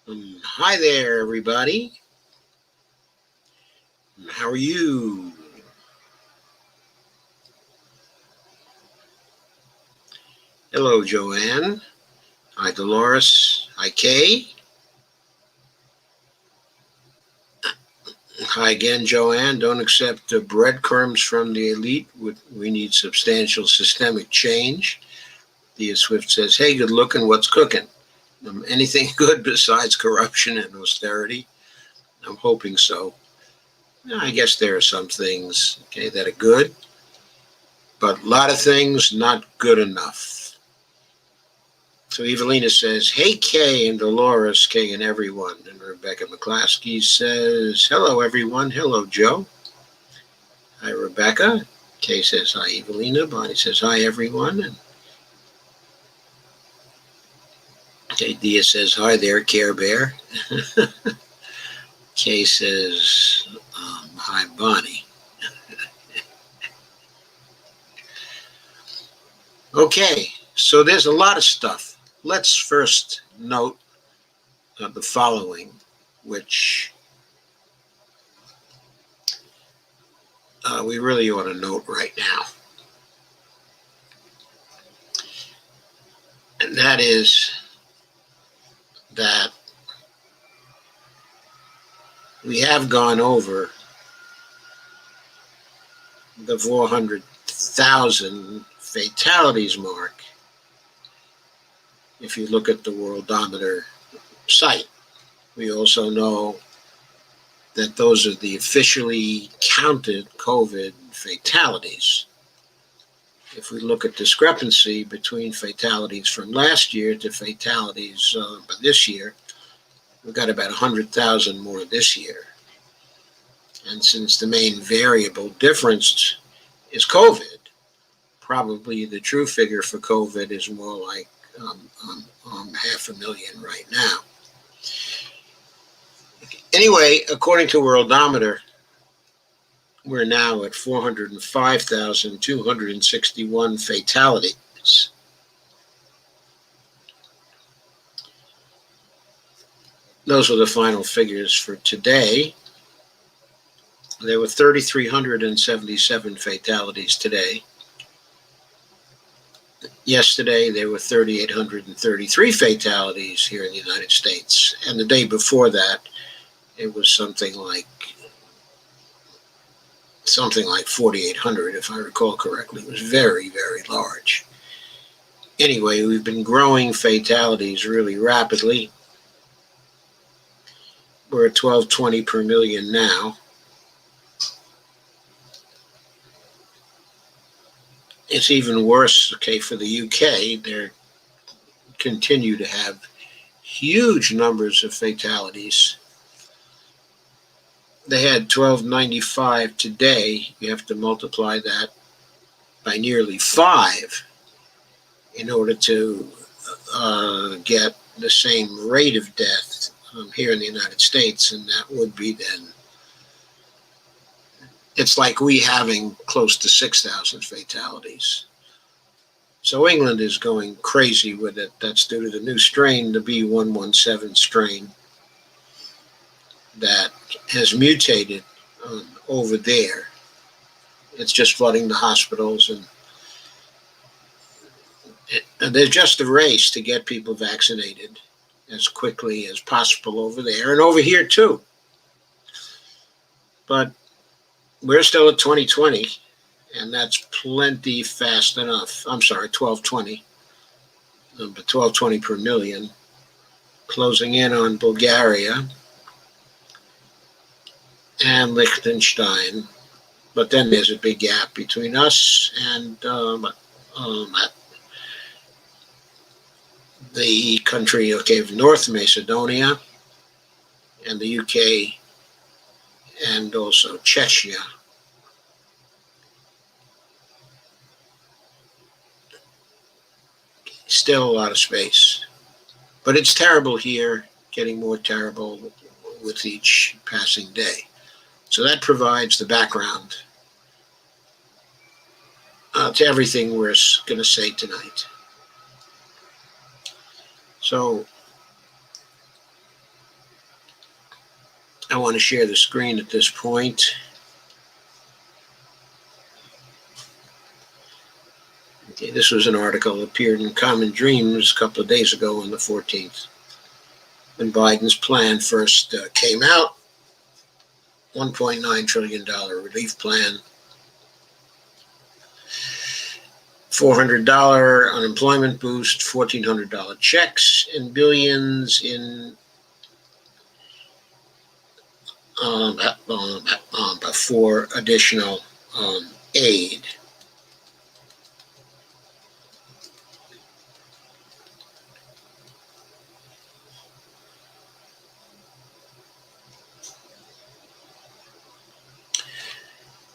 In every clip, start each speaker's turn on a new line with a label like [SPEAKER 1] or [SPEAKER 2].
[SPEAKER 1] Hi there, everybody. How are you? Hello, Joanne. Hi, Dolores. Hi, Kay. Hi again, Joanne. Don't accept the breadcrumbs from the elite. We need substantial systemic change. Thea Swift says, hey, good looking, what's cooking? Anything good besides corruption and austerity? I'm hoping so. I guess there are some things, okay, that are good, but a lot of things not good enough. So Evelina says, hey, Kay and Dolores, Kay and everyone. And Rebecca McClaskey says, hello, everyone. Hello, Joe. Hi, Rebecca. Kay says, hi, Evelina. Bonnie says, hi, everyone. And Kay Dia says, hi there, Care Bear. Kay says, hi, Bonnie. Okay, so there's a lot of stuff. Let's first note the following, which we really ought to note right now. And that is that we have gone over the 400,000 fatalities mark if you look at the Worldometer site. We also know that those are the officially counted COVID fatalities. If we look at discrepancy between fatalities from last year to fatalities this year, we've got about 100,000 more this year. And since the main variable difference is COVID, probably the true figure for COVID is more like 500,000 right now. Anyway, according to Worldometer, we're now at 405,261 fatalities. Those are the final figures for today. There were 3,377 fatalities today. Yesterday, there were 3,833 fatalities here in the United States. And the day before that, it was something like 4,800, if I recall correctly. It was very, very large. Anyway, we've been growing fatalities really rapidly. We're at 1,220 per million now. It's even worse, okay, for the UK. They continue to have huge numbers of fatalities. They had 1,295 today. You have to multiply that by nearly 5 in order to get the same rate of death here in the United States, and that would be then, it's like we having close to 6,000 fatalities. So England is going crazy with it. That's due to the new strain, the B117 strain, that has mutated over there. It's just flooding the hospitals, and there's just a race to get people vaccinated as quickly as possible over there and over here too. But we're still at 2020, and that's plenty fast enough. I'm sorry, 1,220, but 1,220 per million, closing in on Bulgaria and Liechtenstein. But then there's a big gap between us and the country, okay, of North Macedonia and the UK and also Czechia. Still a lot of space. But it's terrible here, getting more terrible with each passing day. So that provides the background to everything we're going to say tonight. So I want to share the screen at this point. Okay, this was an article that appeared in Common Dreams a couple of days ago on the 14th, when Biden's plan first came out. $1.9 trillion relief plan, $400 unemployment boost, $1,400 checks, and billions in for additional aid.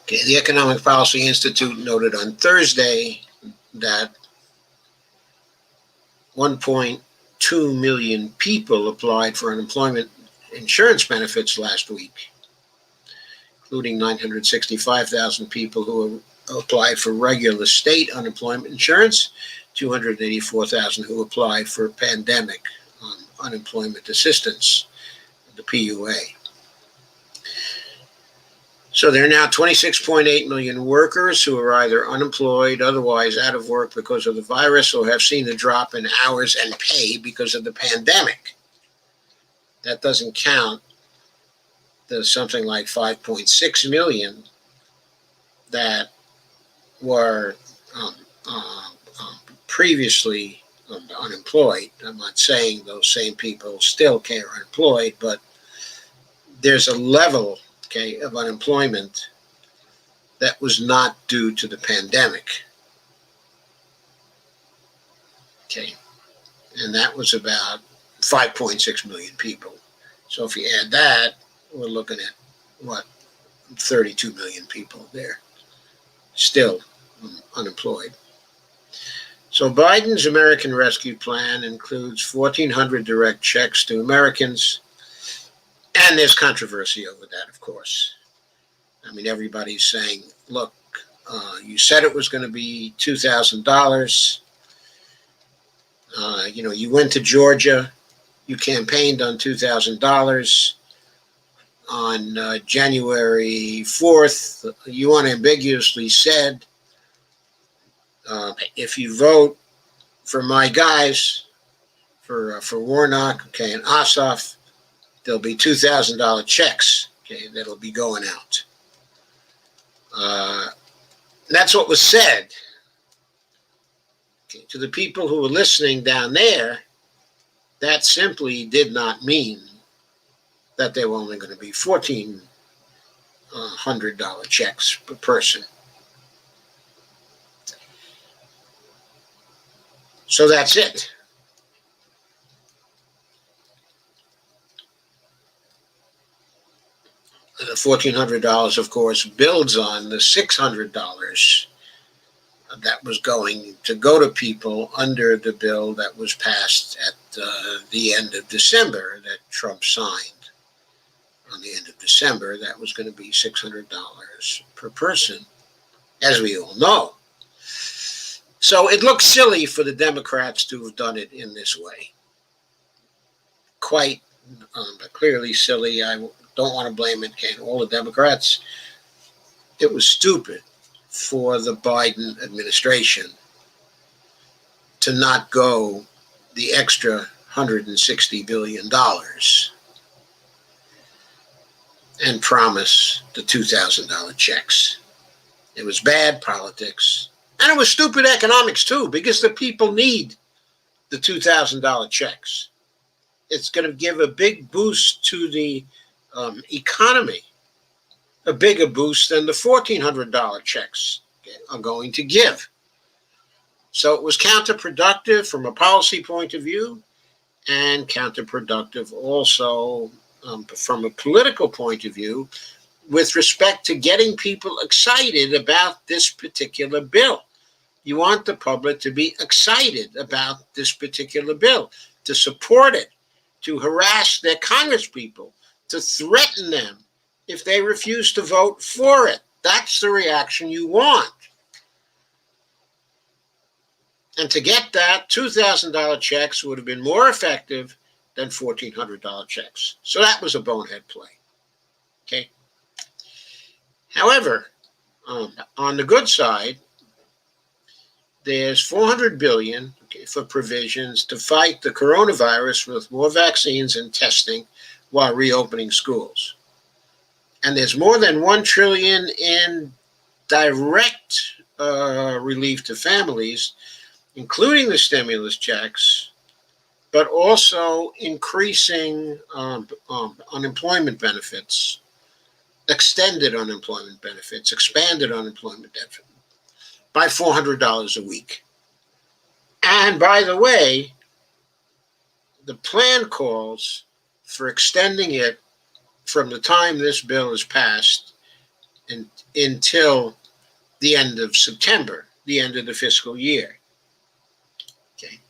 [SPEAKER 1] Okay, the Economic Policy Institute noted on Thursday that 1.2 million people applied for unemployment insurance benefits last week, including 965,000 people who applied for regular state unemployment insurance, 284,000 who applied for pandemic unemployment assistance, the PUA. So there are now 26.8 million workers who are either unemployed, otherwise out of work because of the virus, or have seen a drop in hours and pay because of the pandemic. That doesn't count the something like 5.6 million that were previously unemployed. I'm not saying those same people still are unemployed, but there's a level, of unemployment that was not due to the pandemic. Okay, and that was about 5.6 million people. So if you add that, we're looking at 32 million people there still unemployed. So Biden's American Rescue Plan includes 1,400 direct checks to Americans, and there's controversy over that, of course. I mean, everybody's saying, look, you said it was going to be $2,000. You went to Georgia, you campaigned on $2,000. On January 4th, you unambiguously said, if you vote for my guys, for Warnock, and Ossoff, there'll be $2,000 checks, that'll be going out. That's what was said. To the people who were listening down there, that simply did not mean that they were only going to be $1,400 checks per person. So that's it. The $1,400, of course, builds on the $600 that was going to go to people under the bill that was passed at the end of December that Trump signed. On the end of December, that was going to be $600 per person, as we all know. So it looks silly for the Democrats to have done it in this way. Quite clearly silly. I don't want to blame it on all the Democrats. It was stupid for the Biden administration to not go the extra $160 billion and promise the $2,000 checks. It was bad politics. And it was stupid economics, too, because the people need the $2,000 checks. It's going to give a big boost to the economy, a bigger boost than the $1,400 checks are going to give. So it was counterproductive from a policy point of view, and counterproductive also from a political point of view with respect to getting people excited about this particular bill. You want the public to be excited about this particular bill, to support it, to harass their congresspeople, to threaten them if they refuse to vote for it. That's the reaction you want. And to get that, $2,000 checks would have been more effective than $1,400 checks. So that was a bonehead play. Okay. However, on the good side, there's $400 billion for provisions to fight the coronavirus with more vaccines and testing while reopening schools. And there's more than $1 trillion in direct relief to families, including the stimulus checks, but also increasing unemployment benefits, extended unemployment benefits, expanded unemployment benefits by $400 a week. And by the way, the plan calls for extending it from the time this bill is passed until the end of September, the end of the fiscal year. Okay.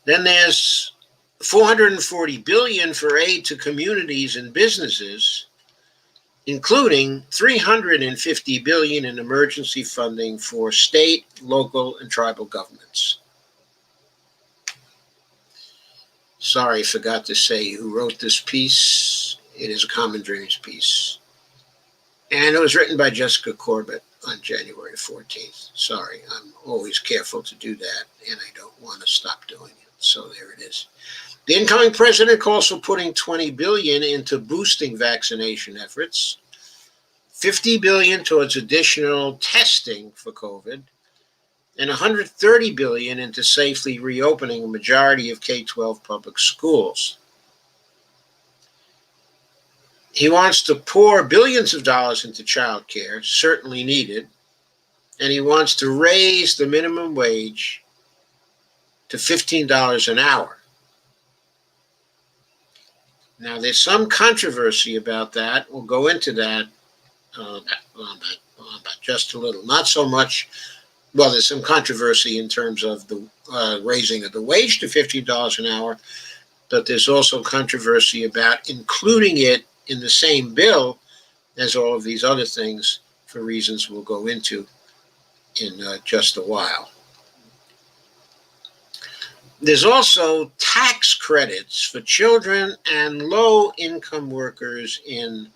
[SPEAKER 1] Then there's $440 billion for aid to communities and businesses, including $350 billion in emergency funding for state, local, and tribal governments. Sorry, forgot to say who wrote this piece. It is a Common Dreams piece. And it was written by Jessica Corbett on January 14th. Sorry, I'm always careful to do that, and I don't want to stop doing it. So there it is. The incoming president calls for putting $20 billion into boosting vaccination efforts, $50 billion towards additional testing for COVID, and $130 billion into safely reopening a majority of K-12 public schools. He wants to pour billions of dollars into child care, certainly needed, and he wants to raise the minimum wage to $15 an hour. Now, there's some controversy about that. We'll go into that just a little. Not so much, well, there's some controversy in terms of the raising of the wage to $15 an hour, but there's also controversy about including it in the same bill as all of these other things for reasons we'll go into in just a while. There's also tax credits for children and low-income workers in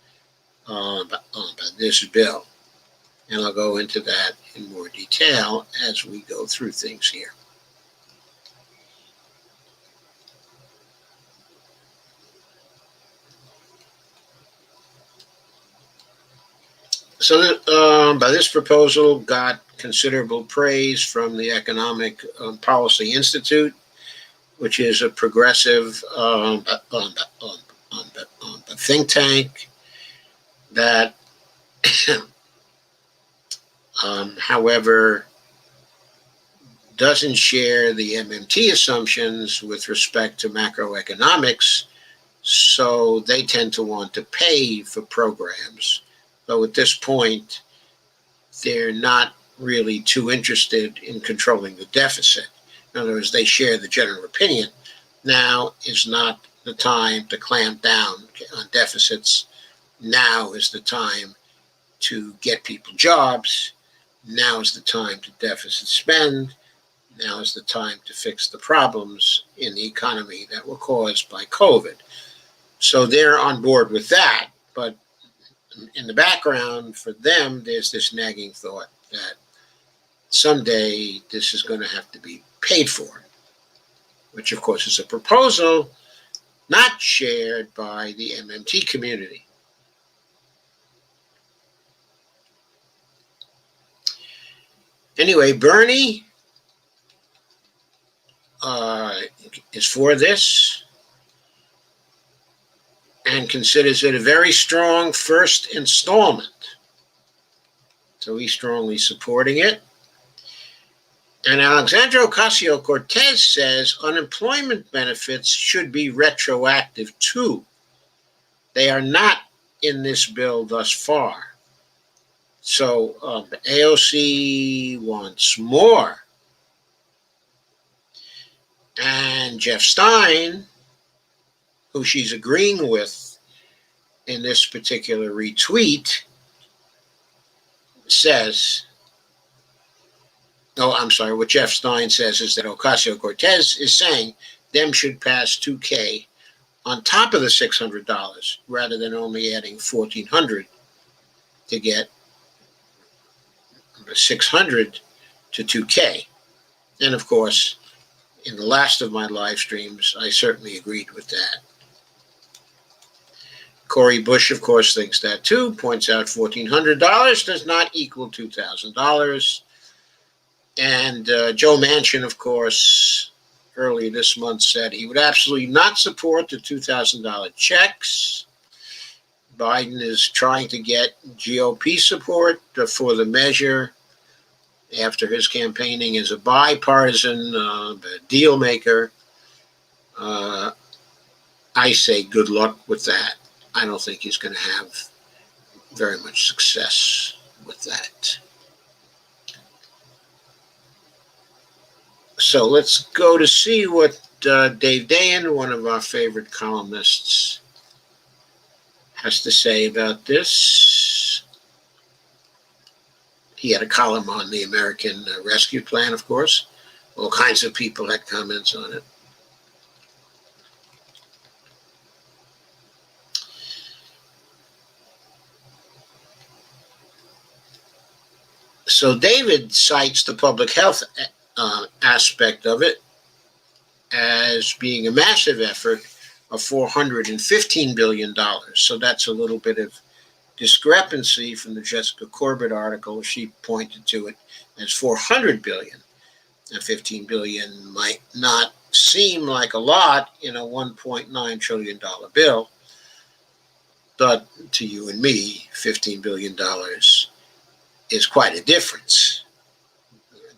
[SPEAKER 1] this bill. And I'll go into that in more detail as we go through things here. So this proposal got considerable praise from the Economic Policy Institute, which is a progressive think tank that, however, doesn't share the MMT assumptions with respect to macroeconomics, so they tend to want to pay for programs. Though at this point, they're not really too interested in controlling the deficit. In other words, they share the general opinion. Now is not the time to clamp down on deficits. Now is the time to get people jobs. Now is the time to deficit spend. Now is the time to fix the problems in the economy that were caused by COVID. So they're on board with that. But in the background, for them, there's this nagging thought that someday this is going to have to be paid for, which of course is a proposal not shared by the MMT community. Anyway, Bernie is for this and considers it a very strong first installment. So he's strongly supporting it. And Alexandra Ocasio-Cortez says unemployment benefits should be retroactive too. They are not in this bill thus far. So the AOC wants more. And Jeff Stein, who she's agreeing with in this particular retweet, says, what Jeff Stein says is that Ocasio-Cortez is saying them should pass $2K on top of the $600 rather than only adding $1,400 to get 600 to 2K. And of course, in the last of my live streams, I certainly agreed with that. Corey Bush, of course, thinks that too, points out $1,400 does not equal $2,000. And Joe Manchin, of course, earlier this month said he would absolutely not support the $2,000 checks. Biden is trying to get GOP support for the measure after his campaigning as a bipartisan deal maker. I say good luck with that. I don't think he's going to have very much success with that. So let's go to see what Dave Dayen, one of our favorite columnists, has to say about this. He had a column on the American Rescue Plan, of course. All kinds of people had comments on it. So David cites the public health aspect of it as being a massive effort of $415 billion. So that's a little bit of discrepancy from the Jessica Corbett article. She pointed to it as $400 billion. And $15 billion might not seem like a lot in a $1.9 trillion bill, but to you and me, $15 billion is quite a difference,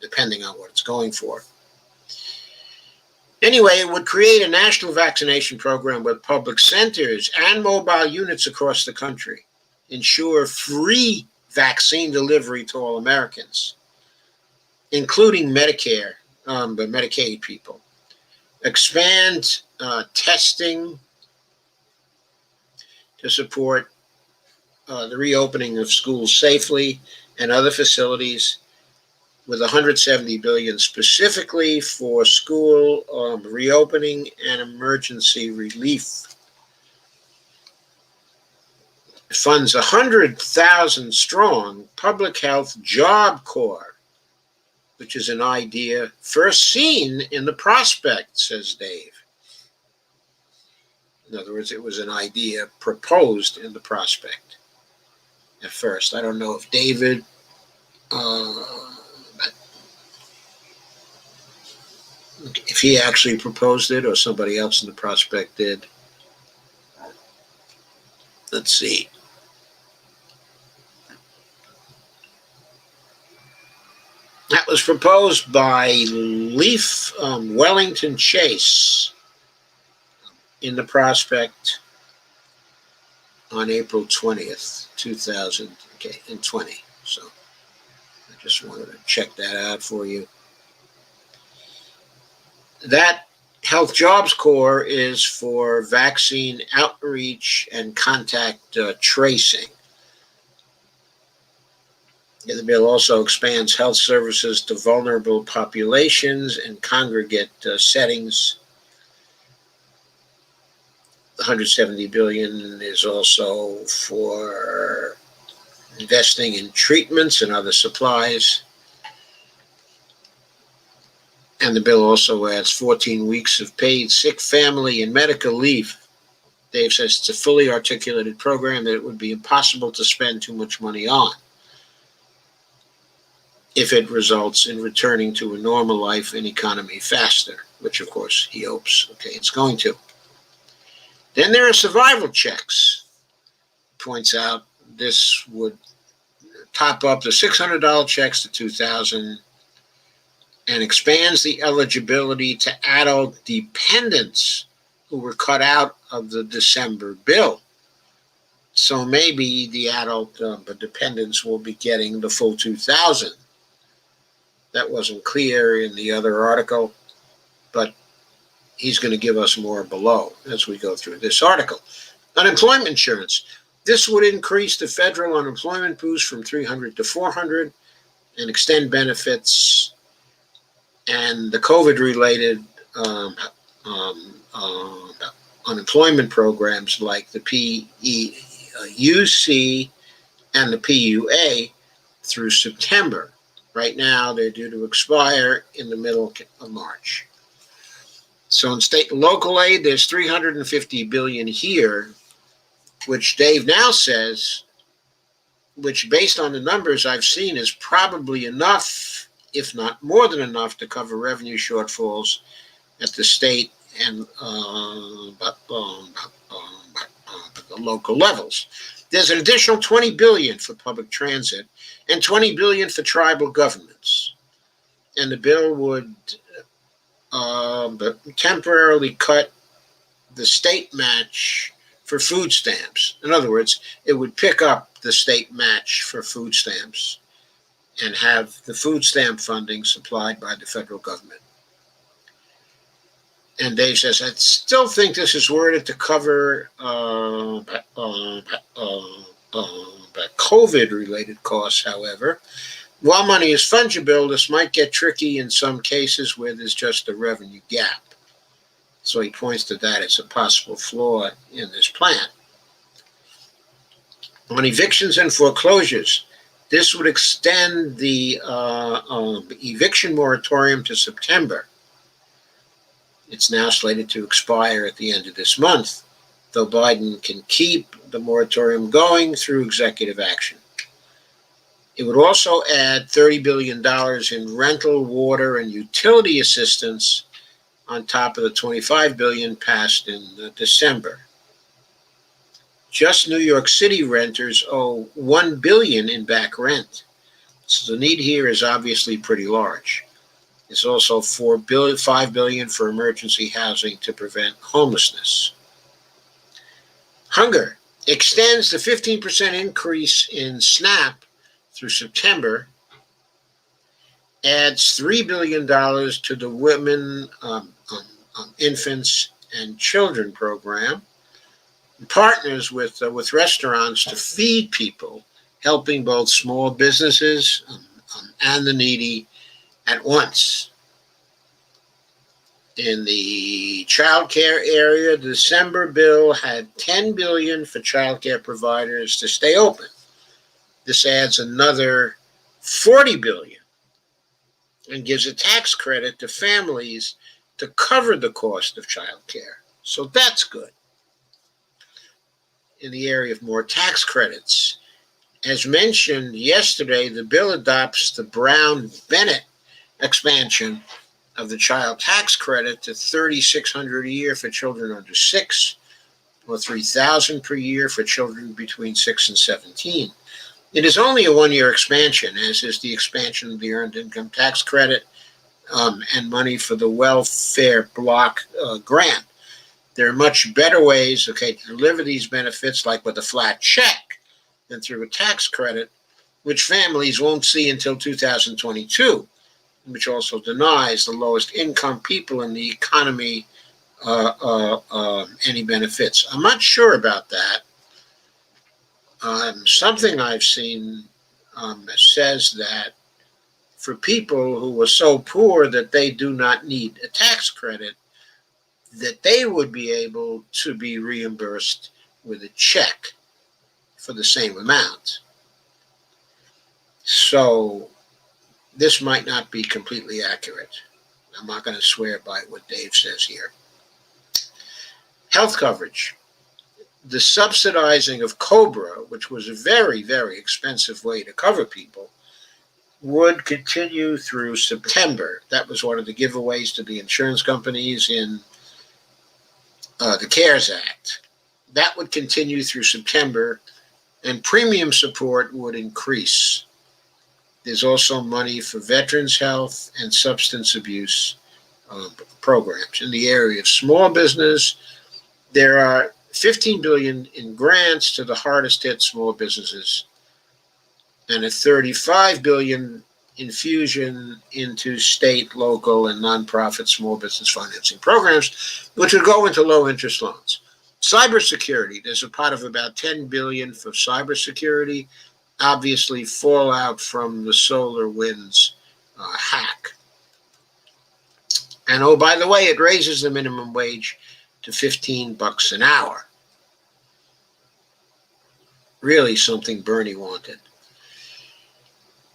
[SPEAKER 1] depending on what it's going for. Anyway, it would create a national vaccination program with public centers and mobile units across the country, ensure free vaccine delivery to all Americans, including Medicare, but Medicaid people, expand testing to support the reopening of schools safely and other facilities, with $170 billion specifically for school reopening and emergency relief. It funds 100,000 strong public health job corps, which is an idea first seen in the prospect, says Dave. In other words, it was an idea proposed in the prospect at first. I don't know if David if he actually proposed it or somebody else in the prospect did. Let's see. That was proposed by Leif Wellington Chase in the prospect on April 20th, 2020. So I just wanted to check that out for you. That Health Jobs Corps is for vaccine outreach and contact tracing. The bill also expands health services to vulnerable populations and congregate settings. The $170 billion is also for investing in treatments and other supplies. And the bill also adds 14 weeks of paid sick, family, and medical leave. Dave says it's a fully articulated program that it would be impossible to spend too much money on if it results in returning to a normal life and economy faster, which of course he hopes, it's going to. Then there are survival checks. Points out this would top up the $600 checks to $2,000 and expands the eligibility to adult dependents who were cut out of the December bill. So maybe the adult dependents will be getting the full $2,000. That wasn't clear in the other article, but he's going to give us more below as we go through this article. Unemployment insurance. This would increase the federal unemployment boost from $300 to $400 and extend benefits and the COVID-related unemployment programs like the PEUC and the PUA through September. Right now, they're due to expire in the middle of March. So in state and local aid, there's $350 billion here, which Dave now says, which based on the numbers I've seen is probably enough, if not more than enough, to cover revenue shortfalls at the state and the local levels. There's an additional $20 billion for public transit and $20 billion for tribal governments. And the bill would temporarily cut the state match for food stamps. In other words, it would pick up the state match for food stamps and have the food stamp funding supplied by the federal government. And Dave says, I still think this is worded to cover COVID-related costs, however. While money is fungible, this might get tricky in some cases where there's just a revenue gap. So he points to that as a possible flaw in this plan. On evictions and foreclosures, this would extend the eviction moratorium to September. It's now slated to expire at the end of this month, though Biden can keep the moratorium going through executive action. It would also add $30 billion in rental, water, and utility assistance on top of the $25 billion passed in December. Just New York City renters owe $1 billion in back rent, so the need here is obviously pretty large. There's also $5 billion for emergency housing to prevent homelessness. Hunger extends the 15% increase in SNAP through September, adds $3 billion to the Women, Infants, and Children program, and partners with restaurants to feed people, helping both small businesses and the needy at once. In the child care area, the December bill had $10 billion for child care providers to stay open. This adds another $40 billion and gives a tax credit to families to cover the cost of child care. So that's good. In the area of more tax credits, as mentioned yesterday, the bill adopts the Brown-Bennett expansion of the child tax credit to $3,600 a year for children under 6, or $3,000 per year for children between 6 and 17. It is only a one-year expansion, as is the expansion of the Earned Income Tax Credit and money for the Welfare Block Grant. There are much better ways, to deliver these benefits, like with a flat check, than through a tax credit, which families won't see until 2022. Which also denies the lowest income people in the economy any benefits. I'm not sure about that. Something I've seen says that for people who are so poor that they do not need a tax credit, that they would be able to be reimbursed with a check for the same amount. So this might not be completely accurate. I'm not going to swear by what Dave says here. Health coverage. The subsidizing of COBRA, which was a very, very expensive way to cover people, would continue through September. That was one of the giveaways to the insurance companies in the CARES Act. That would continue through September, and premium support would increase. There's also money for veterans' health and substance abuse programs. In the area of small business, there are $15 billion in grants to the hardest hit small businesses and a $35 billion infusion into state, local, and nonprofit small business financing programs, which would go into low interest loans. Cybersecurity, there's a pot of about $10 billion for cybersecurity. Obviously, fallout from the SolarWinds hack. And oh, by the way, it raises the minimum wage to $15 an hour. Really something Bernie wanted.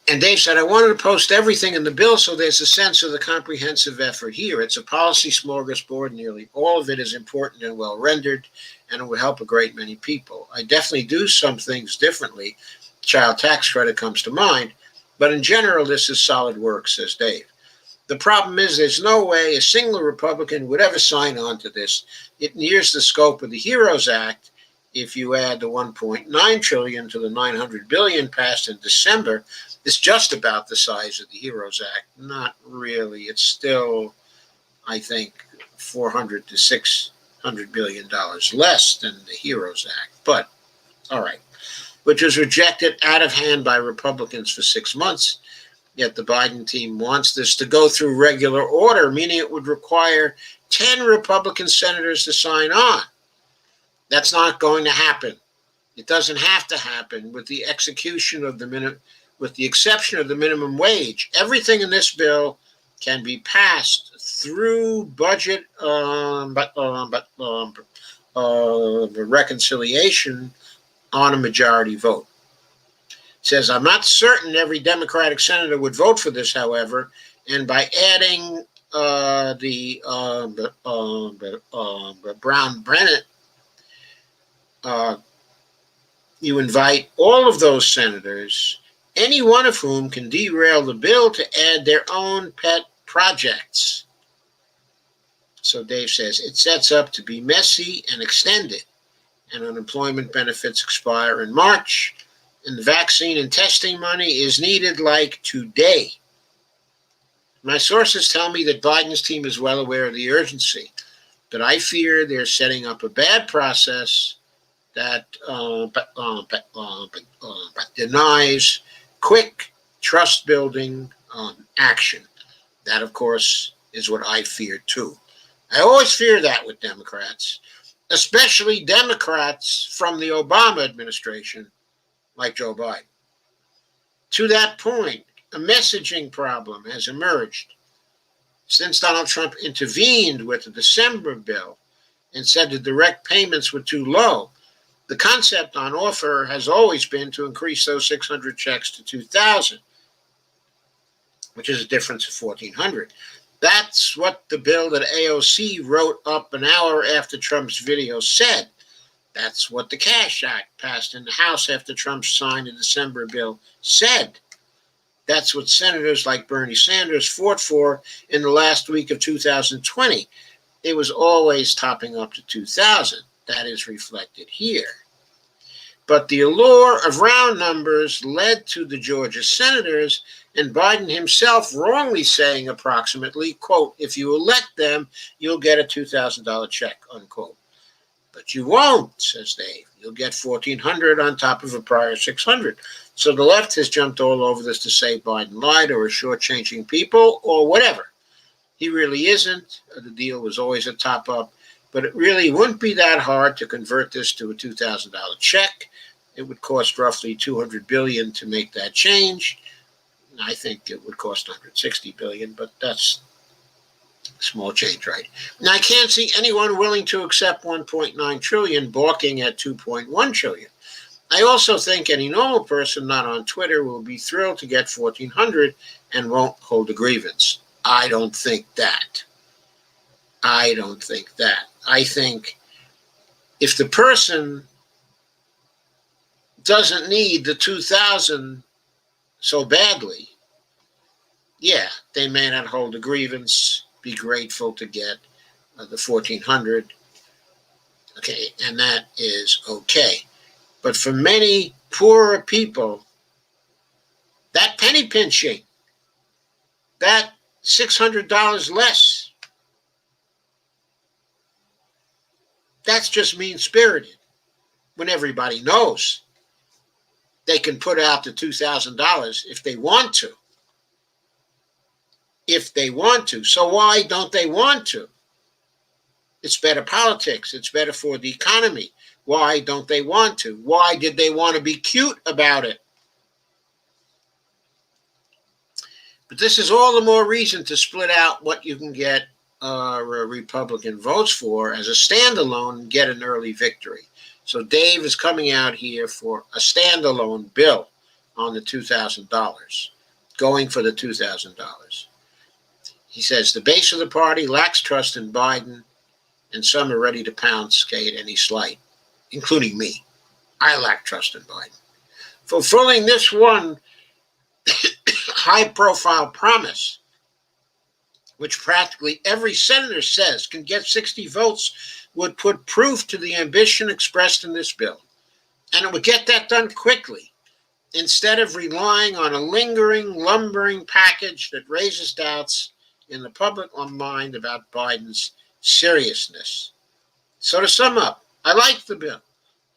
[SPEAKER 1] And Dave said, I wanted to post everything in the bill so there's a sense of the comprehensive effort here. It's a policy smorgasbord. Nearly all of it is important and well rendered, and it will help a great many people. I definitely do some things differently. Child tax credit comes to mind. But in general, this is solid work, says Dave. The problem is there's no way a single Republican would ever sign on to this. It nears the scope of the HEROES Act. If you add the $1.9 trillion to the $900 billion passed in December, it's just about the size of the HEROES Act. Not really. It's still, I think, $400 to $600 billion less than the HEROES Act. But, all right. Which was rejected out of hand by Republicans for 6 months. Yet the Biden team wants this to go through regular order, meaning it would require 10 Republican senators to sign on. That's not going to happen. It doesn't have to happen with the execution of with the exception of the minimum wage. Everything in this bill can be passed through budget reconciliation on a majority vote. It says, I'm not certain every Democratic senator would vote for this, however, and by adding Brown-Bennett, you invite all of those senators, any one of whom can derail the bill, to add their own pet projects. So Dave says, it sets up to be messy and extended, and unemployment benefits expire in March, and the vaccine and testing money is needed like today. My sources tell me that Biden's team is well aware of the urgency, but I fear they're setting up a bad process that denies quick trust-building action. That, of course, is what I fear, too. I always fear that with Democrats, especially Democrats from the Obama administration, like Joe Biden. To that point, a messaging problem has emerged. Since Donald Trump intervened with the December bill and said the direct payments were too low, the concept on offer has always been to increase those 600 checks to 2,000, which is a difference of 1,400. That's what the bill that AOC wrote up an hour after Trump's video said. That's what the Cash Act passed in the House after Trump signed the December bill said. That's what senators like Bernie Sanders fought for in the last week of 2020. It was always topping up to 2,000. That is reflected here. But the allure of round numbers led to the Georgia senators and Biden himself wrongly saying approximately, quote, if you elect them, you'll get a $2,000 check, unquote. But you won't, says Dave. You'll get $1,400 on top of a prior $600. So the left has jumped all over this to say Biden lied or is shortchanging people or whatever. He really isn't. The deal was always a top-up. But it really wouldn't be that hard to convert this to a $2,000 check. It would cost roughly $200 billion to make that change. I think it would cost $160 billion, but that's small change, right? Now, I can't see anyone willing to accept $1.9 trillion balking at $2.1 trillion. I also think any normal person not on Twitter will be thrilled to get $1,400 and won't hold a grievance. I don't think that. I think if the person doesn't need the 2,000 so badly, yeah, they may not hold a grievance, be grateful to get the 1,400. Okay, and that is okay. But for many poorer people, that penny pinching, that $600 less, that's just mean-spirited when everybody knows they can put out the $2,000 if they want to. If they want to. So why don't they want to? It's better politics. It's better for the economy. Why don't they want to? Why did they want to be cute about it? But this is all the more reason to split out what you can get Republican votes for as a standalone and get an early victory. So Dave is coming out here for a standalone bill on the $2,000, going for the $2,000. He says the base of the party lacks trust in Biden, and some are ready to pounce at any slight, including me. I lack trust in Biden. Fulfilling this one high-profile promise, which practically every senator says can get 60 votes, would put proof to the ambition expressed in this bill. And it would get that done quickly, instead of relying on a lingering, lumbering package that raises doubts in the public mind about Biden's seriousness. So to sum up, I like the bill.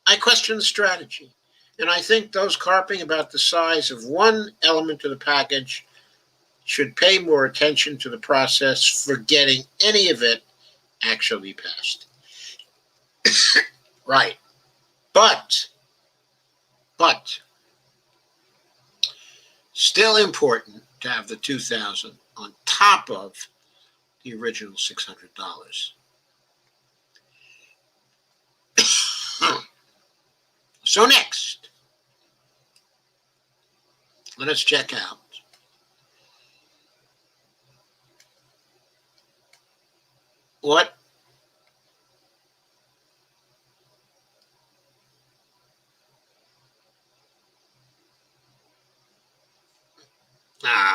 [SPEAKER 1] I question the strategy. And I think those carping about the size of one element of the package should pay more attention to the process for getting any of it actually passed. Right. But, still important to have the $2,000 on top of the original $600. So next, let us check out what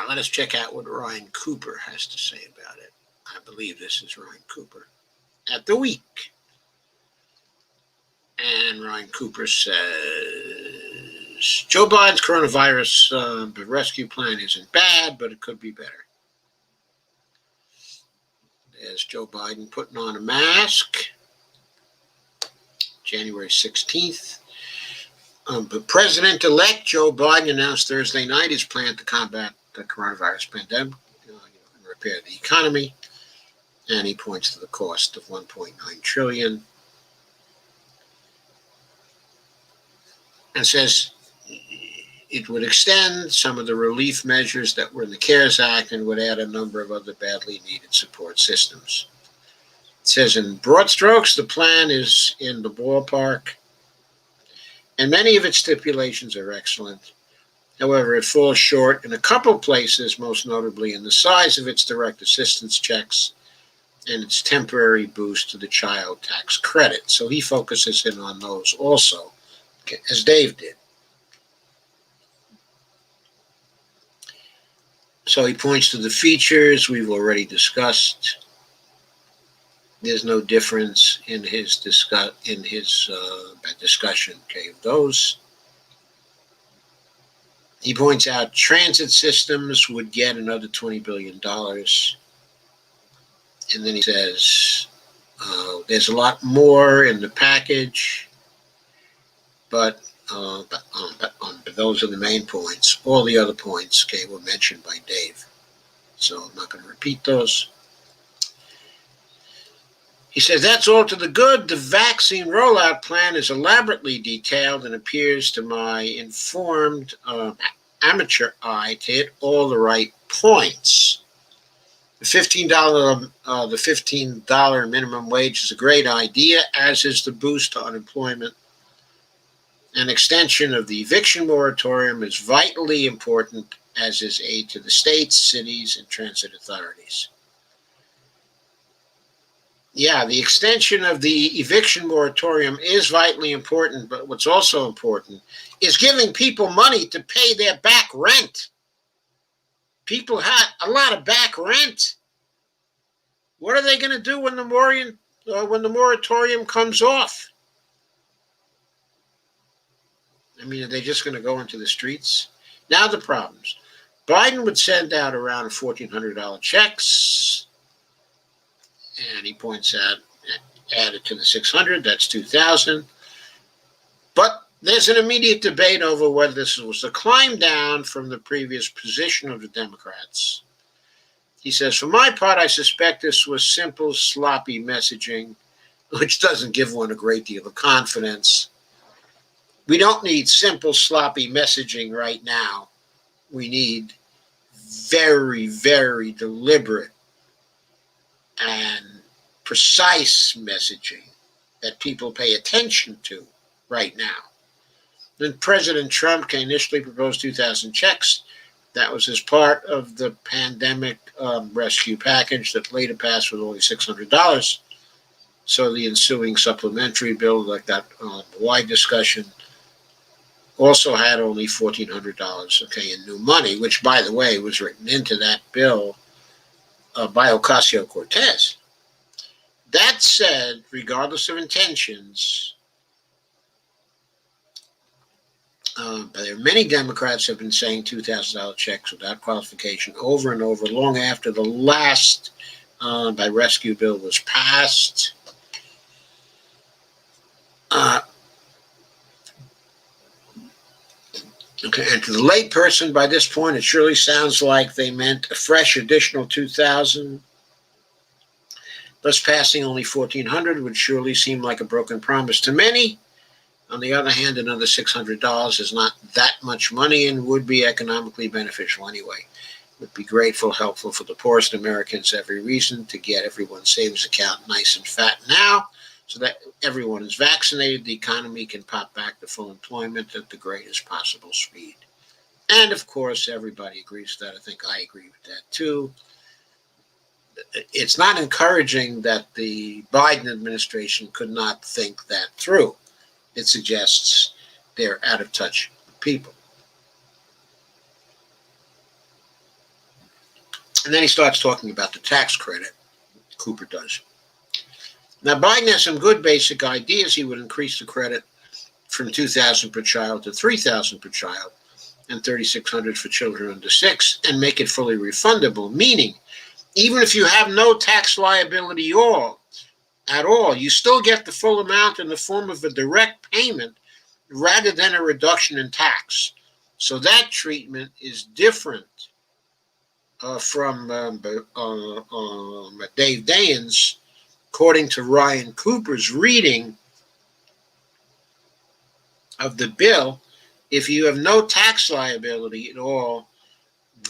[SPEAKER 1] let us check out what Ryan Cooper has to say about it. I believe this is Ryan Cooper at the Week. And Ryan Cooper says, Joe Biden's coronavirus rescue plan isn't bad, but it could be better. There's Joe Biden putting on a mask, January 16th. But President-elect Joe Biden announced Thursday night his plan to combat the coronavirus pandemic and repair the economy. And he points to the cost of $1.9 trillion. And says it would extend some of the relief measures that were in the CARES Act and would add a number of other badly needed support systems. It says in broad strokes, the plan is in the ballpark, and many of its stipulations are excellent. However, it falls short in a couple places, most notably in the size of its direct assistance checks and its temporary boost to the child tax credit. So he focuses in on those also, as Dave did. So he points to the features we've already discussed. There's no difference in his discussion, of those. He points out transit systems would get another $20 billion. And then he says there's a lot more in the package, but those are the main points. All the other points, were mentioned by Dave. So I'm not going to repeat those. He says that's all to the good. The vaccine rollout plan is elaborately detailed and appears to my informed amateur eye to hit all the right points. The $15 minimum wage is a great idea, as is the boost to unemployment. An extension of the eviction moratorium is vitally important, as is aid to the states, cities, and transit authorities. Yeah, the extension of the eviction moratorium is vitally important, but what's also important is giving people money to pay their back rent. People have a lot of back rent. What are they going to do when the moratorium comes off? I mean, are they just going to go into the streets? Now the problems. Biden would send out around $1,400 checks. And he points out, added to the 600, that's 2,000. But there's an immediate debate over whether this was a climb down from the previous position of the Democrats. He says, for my part, I suspect this was simple, sloppy messaging, which doesn't give one a great deal of confidence. We don't need simple, sloppy messaging right now. We need very, very deliberate and precise messaging that people pay attention to right now. Then President Trump initially proposed 2,000 checks. That was as part of the pandemic rescue package that later passed with only $600. So the ensuing supplementary bill, like that wide discussion, also had only $1,400, okay, in new money, which, by the way, was written into that bill by Ocasio-Cortez. That said, regardless of intentions, there are many Democrats have been saying $2,000 checks without qualification over and over, long after the last by rescue bill was passed. Okay, and to the lay person, by this point, it surely sounds like they meant a fresh additional 2,000. Thus, passing only 1,400 would surely seem like a broken promise to many. On the other hand, another $600 is not that much money and would be economically beneficial anyway. It would be grateful, helpful for the poorest Americans. Every reason to get everyone's savings account nice and fat now, so that everyone is vaccinated, the economy can pop back to full employment at the greatest possible speed. And of course, everybody agrees with that. I think I agree with that too. It's not encouraging that the Biden administration could not think that through. It suggests they're out of touch with people. And then he starts talking about the tax credit. Cooper does. Now, Biden has some good basic ideas. He would increase the credit from $2,000 per child to $3,000 per child and $3,600 for children under 6 and make it fully refundable, meaning even if you have no tax liability at all, you still get the full amount in the form of a direct payment rather than a reduction in tax. So that treatment is different from Dave Dayen's. According to Ryan Cooper's reading of the bill, if you have no tax liability at all,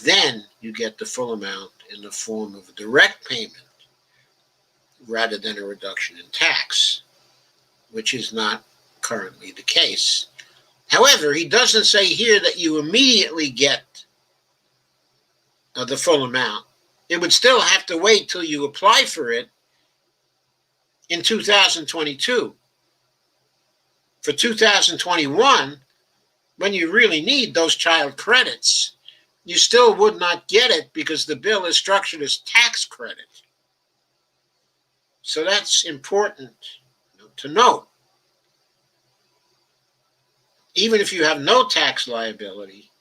[SPEAKER 1] then you get the full amount in the form of a direct payment rather than a reduction in tax, which is not currently the case. However, he doesn't say here that you immediately get the full amount. It would still have to wait till you apply for it in 2022. For 2021, when you really need those child credits, you still would not get it because the bill is structured as tax credit. So that's important to note. Even if you have no tax liability,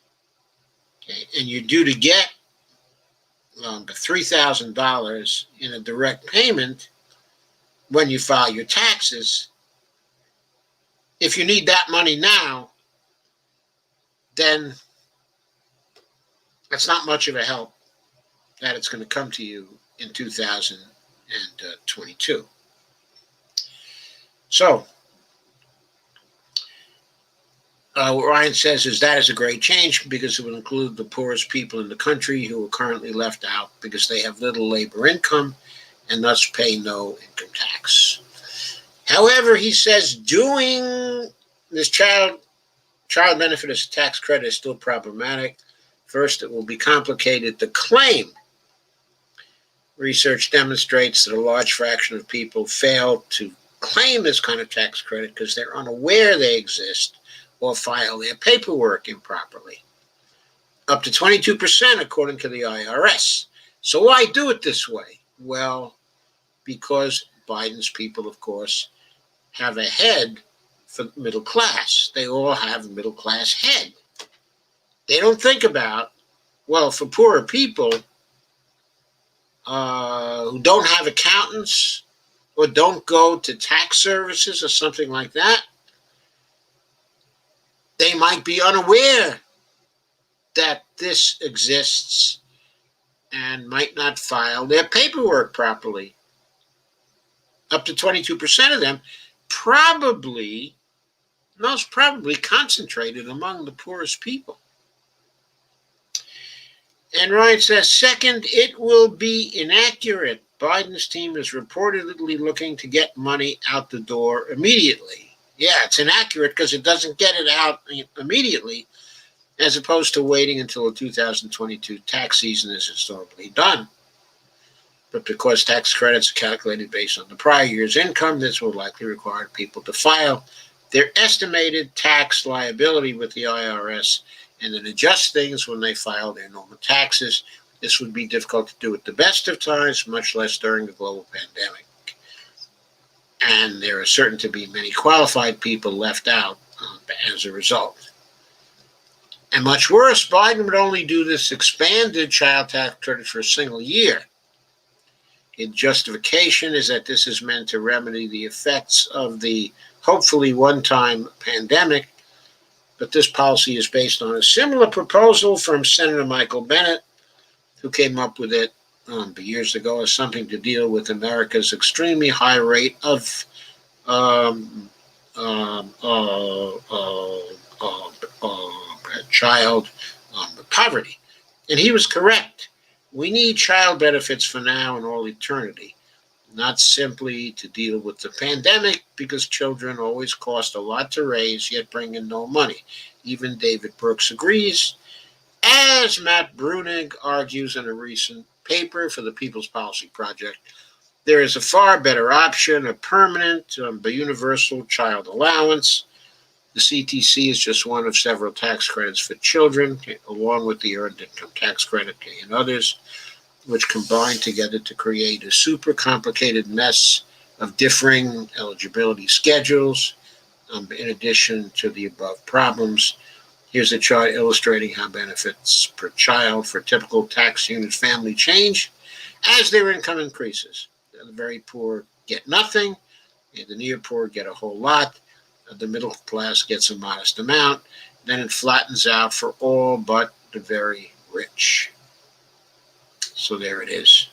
[SPEAKER 1] okay, and you're due to get $3,000 in a direct payment when you file your taxes, if you need that money now, then that's not much of a help that it's going to come to you in 2022. So, what Ryan says is that is a great change because it will include the poorest people in the country who are currently left out because they have little labor income and thus pay no income tax. However, he says doing this child benefit as a tax credit is still problematic. First, it will be complicated to claim. Research demonstrates that a large fraction of people fail to claim this kind of tax credit because they're unaware they exist or file their paperwork improperly. Up to 22%, according to the IRS. So why do it this way? Well, because Biden's people, of course, have a head for middle class. They all have a middle class head. They don't think about, well, for poorer people who don't have accountants or don't go to tax services or something like that, they might be unaware that this exists and might not file their paperwork properly. Up to 22% of them most probably concentrated among the poorest people. And Ryan says, second, it will be inaccurate Biden's team is reportedly looking to get money out the door immediately. Yeah, it's inaccurate because it doesn't get it out immediately, as opposed to waiting until the 2022 tax season is historically done. But because tax credits are calculated based on the prior year's income, this will likely require people to file their estimated tax liability with the IRS and then adjust things when they file their normal taxes. This would be difficult to do at the best of times, much less during the global pandemic. And there are certain to be many qualified people left out as a result. And much worse, Biden would only do this expanded child tax credit for a single year. Its justification is that this is meant to remedy the effects of the hopefully one-time pandemic, but this policy is based on a similar proposal from Senator Michael Bennet, who came up with it years ago as something to deal with America's extremely high rate of child poverty. And he was correct. We need child benefits for now and all eternity, not simply to deal with the pandemic, because children always cost a lot to raise, yet bring in no money. Even David Brooks agrees, as Matt Brunig argues in a recent paper for the People's Policy Project. There is a far better option, a permanent, universal child allowance. The CTC is just one of several tax credits for children, along with the Earned Income Tax Credit and others, which combine together to create a super complicated mess of differing eligibility schedules. In addition to the above problems, here's a chart illustrating how benefits per child for typical tax unit family change as their income increases. The very poor get nothing, and the near poor get a whole lot. The middle class gets a modest amount. Then it flattens out for all but the very rich. So there it is.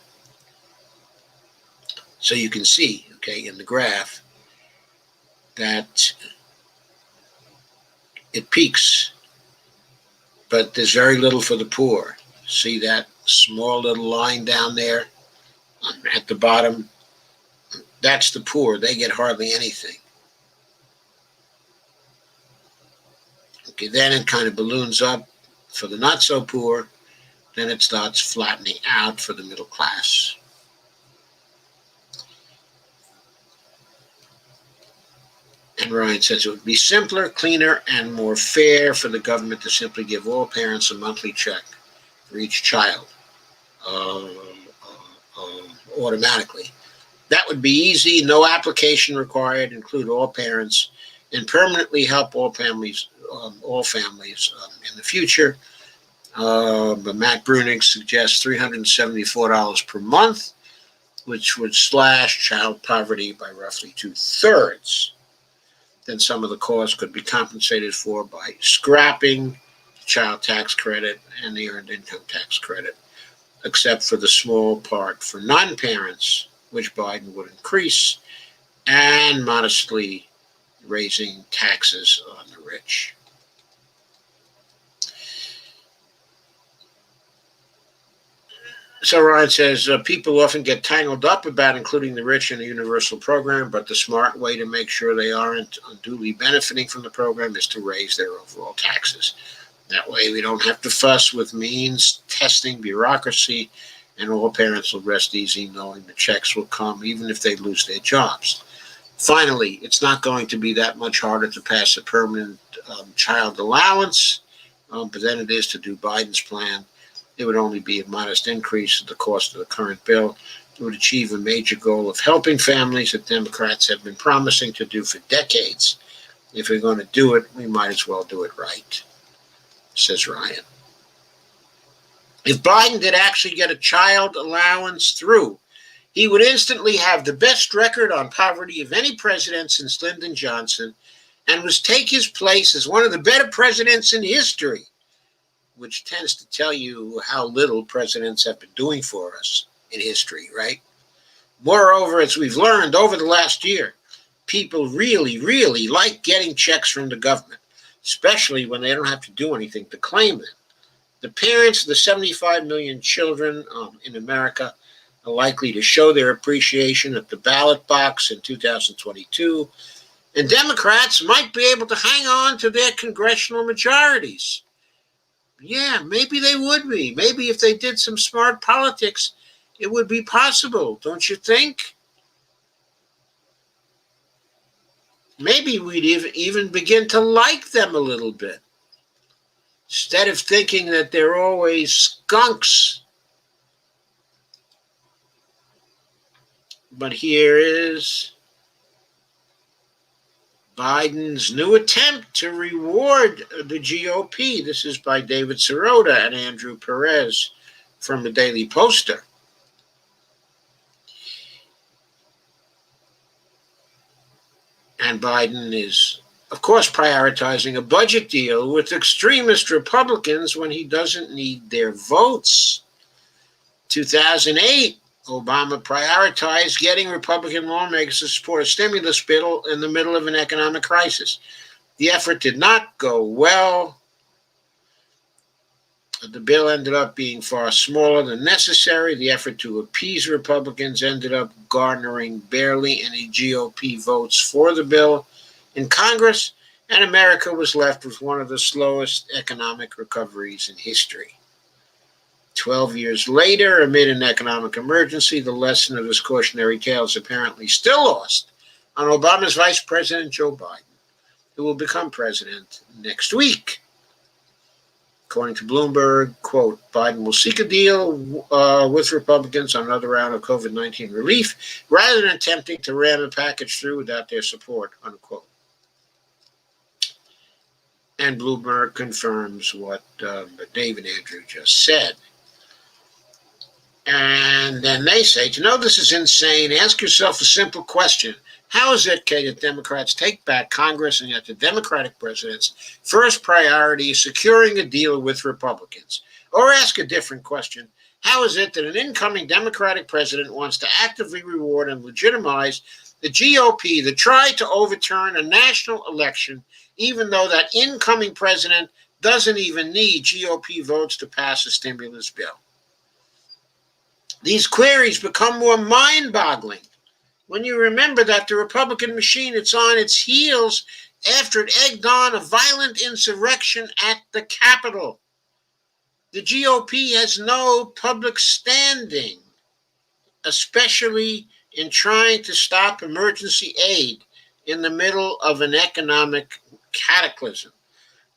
[SPEAKER 1] So you can see, in the graph that it peaks, but there's very little for the poor. See that small little line down there at the bottom? That's the poor. They get hardly anything. Then it kind of balloons up for the not so poor. Then it starts flattening out for the middle class. And Ryan says it would be simpler, cleaner, and more fair for the government to simply give all parents a monthly check for each child automatically. That would be easy, no application required, include all parents, and permanently help all families in the future. But Matt Brunig suggests $374 per month, which would slash child poverty by roughly 2/3. Then some of the costs could be compensated for by scrapping the child tax credit and the earned income tax credit, except for the small part for non-parents, which Biden would increase, and modestly raising taxes on the rich. So Ryan says, people often get tangled up about including the rich in a universal program, but the smart way to make sure they aren't unduly benefiting from the program is to raise their overall taxes. That way we don't have to fuss with means, testing, bureaucracy, and all parents will rest easy knowing the checks will come even if they lose their jobs. Finally, it's not going to be that much harder to pass a permanent child allowance, but than it is to do Biden's plan. It would only be a modest increase in the cost of the current bill. It would achieve a major goal of helping families that Democrats have been promising to do for decades. If we're going to do it, we might as well do it right, says Ryan. If Biden did actually get a child allowance through, he would instantly have the best record on poverty of any president since Lyndon Johnson, and would take his place as one of the better presidents in history, which tends to tell you how little presidents have been doing for us in history, right? Moreover, as we've learned over the last year, people really, really like getting checks from the government, especially when they don't have to do anything to claim them. The parents of the 75 million children in America are likely to show their appreciation at the ballot box in 2022, and Democrats might be able to hang on to their congressional majorities. Yeah, maybe they would be. Maybe if they did some smart politics, it would be possible, don't you think? Maybe we'd even begin to like them a little bit, instead of thinking that they're always skunks. But here is Biden's new attempt to reward the GOP. This is by David Sirota and Andrew Perez from the Daily Poster. And Biden is, of course, prioritizing a budget deal with extremist Republicans when he doesn't need their votes. 2008, Obama prioritized getting Republican lawmakers to support a stimulus bill in the middle of an economic crisis. The effort did not go well. The bill ended up being far smaller than necessary. The effort to appease Republicans ended up garnering barely any GOP votes for the bill in Congress, and America was left with one of the slowest economic recoveries in history. 12 years later, amid an economic emergency, the lesson of his cautionary tale is apparently still lost on Obama's Vice President Joe Biden, who will become president next week. According to Bloomberg, quote, Biden will seek a deal with Republicans on another round of COVID-19 relief rather than attempting to ram a package through without their support, unquote. And Bloomberg confirms what David Andrew just said. And then they say, to know this is insane, ask yourself a simple question. How is it, Kay, that Democrats take back Congress and yet the Democratic president's first priority is securing a deal with Republicans? Or ask a different question. How is it that an incoming Democratic president wants to actively reward and legitimize the GOP that tried to overturn a national election, even though that incoming president doesn't even need GOP votes to pass a stimulus bill? These queries become more mind-boggling when you remember that the Republican machine is on its heels after it egged on a violent insurrection at the Capitol. The GOP has no public standing, especially in trying to stop emergency aid in the middle of an economic cataclysm.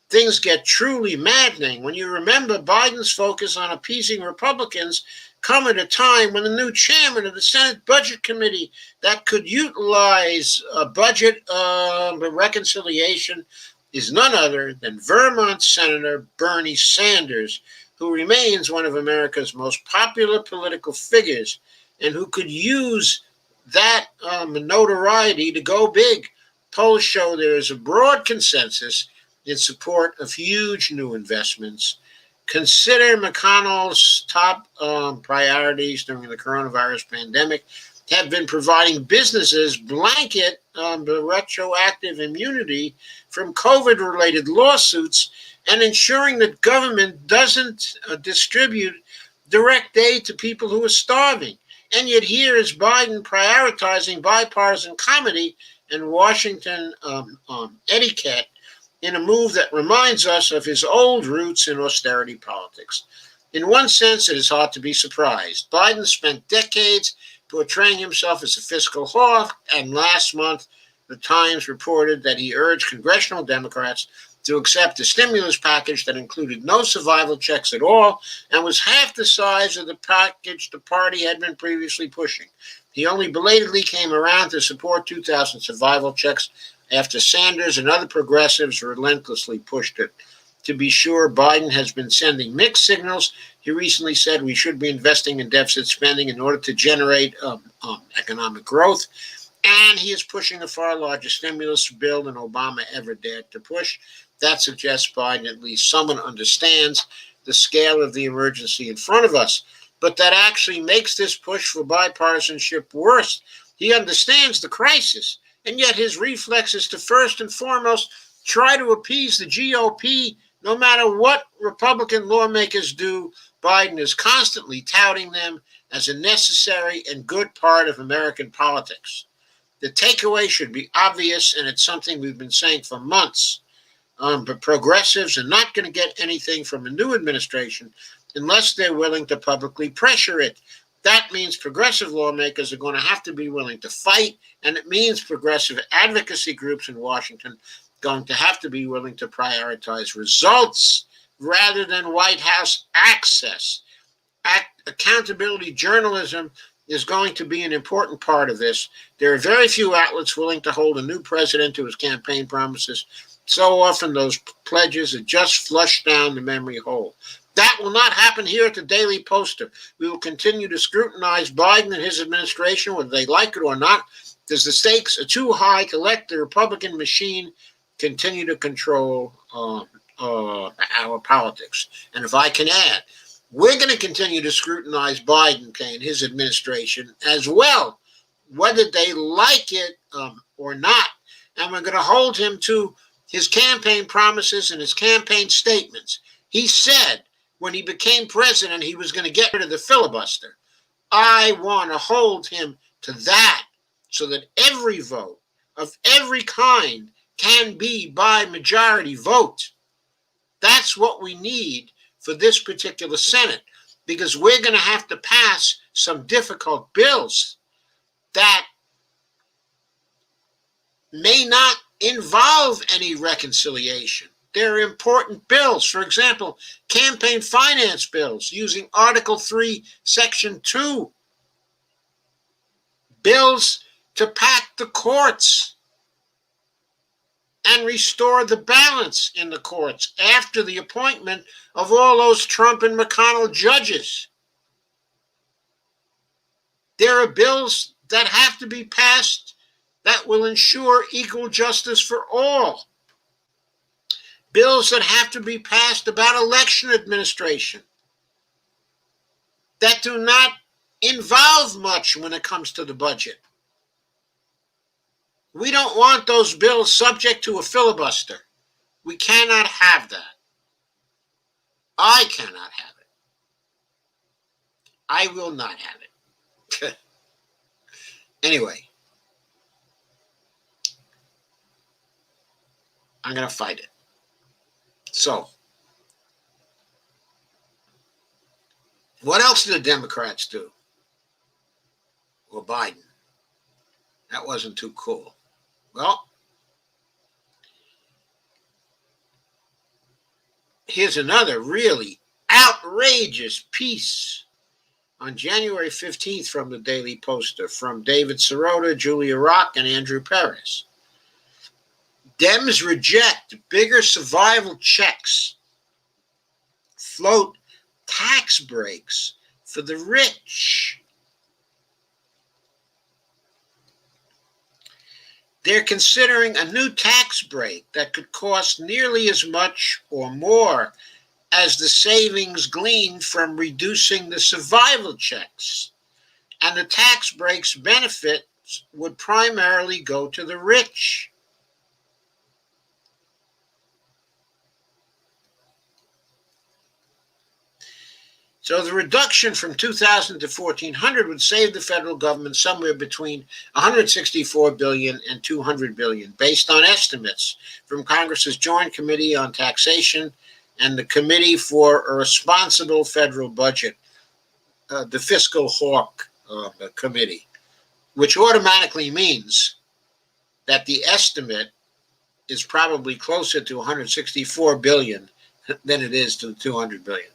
[SPEAKER 1] Things get truly maddening when you remember Biden's focus on appeasing Republicans come at a time when the new chairman of the Senate Budget Committee that could utilize a budget reconciliation is none other than Vermont Senator Bernie Sanders, who remains one of America's most popular political figures and who could use that notoriety to go big. Polls show there is a broad consensus in support of huge new investments. Consider McConnell's top priorities during the coronavirus pandemic have been providing businesses blanket retroactive immunity from COVID-related lawsuits and ensuring that government doesn't distribute direct aid to people who are starving. And yet here is Biden prioritizing bipartisan comedy and Washington etiquette in a move that reminds us of his old roots in austerity politics. In one sense, it is hard to be surprised. Biden spent decades portraying himself as a fiscal hawk, and last month, the Times reported that he urged congressional Democrats to accept a stimulus package that included no survival checks at all and was half the size of the package the party had been previously pushing. He only belatedly came around to support 2,000 survival checks after Sanders and other progressives relentlessly pushed it. To be sure, Biden has been sending mixed signals. He recently said we should be investing in deficit spending in order to generate economic growth, and he is pushing a far larger stimulus bill than Obama ever dared to push. That suggests Biden at least someone understands the scale of the emergency in front of us, but that actually makes this push for bipartisanship worse. He understands the crisis, and yet his reflex is to first and foremost try to appease the GOP no matter what Republican lawmakers do. Biden is constantly touting them as a necessary and good part of American politics. The takeaway should be obvious, and it's something we've been saying for months. But progressives are not going to get anything from a new administration unless they're willing to publicly pressure it. That means progressive lawmakers are going to have to be willing to fight, and it means progressive advocacy groups in Washington are going to have to be willing to prioritize results rather than White House access. Accountability journalism is going to be an important part of this. There are very few outlets willing to hold a new president to his campaign promises. So often those pledges are just flushed down the memory hole. That will not happen here at the Daily Poster. We will continue to scrutinize Biden and his administration, whether they like it or not, because the stakes are too high to let the Republican machine continue to control our politics. And if I can add, we're going to continue to scrutinize Biden and his administration as well, whether they like it or not. And we're going to hold him to his campaign promises and his campaign statements. He said when he became president he was going to get rid of the filibuster. I want to hold him to that so that every vote of every kind can be by majority vote. That's what we need for this particular Senate, because we're going to have to pass some difficult bills that may not involve any reconciliation. They're important bills. For example, campaign finance bills using Article 3, Section 2. Bills to pack the courts and restore the balance in the courts after the appointment of all those Trump and McConnell judges. There are bills that have to be passed that will ensure equal justice for all. Bills that have to be passed about election administration that do not involve much when it comes to the budget. We don't want those bills subject to a filibuster. We cannot have that. I cannot have it. I will not have it. Anyway, I'm going to fight it. So, what else did the Democrats do? Or Biden? That wasn't too cool. Well, here's another really outrageous piece on January 15th from the Daily Poster from David Sirota, Julia Rock, and Andrew Perez. Dems reject bigger survival checks, float tax breaks for the rich. They're considering a new tax break that could cost nearly as much or more as the savings gleaned from reducing the survival checks. And the tax break's benefits would primarily go to the rich. So the reduction from $2,000 to $1,400 would save the federal government somewhere between $164 billion and $200 billion, based on estimates from Congress's Joint Committee on Taxation and the Committee for a Responsible Federal Budget, the Fiscal Hawk Committee, which automatically means that the estimate is probably closer to $164 billion than it is to $200 billion.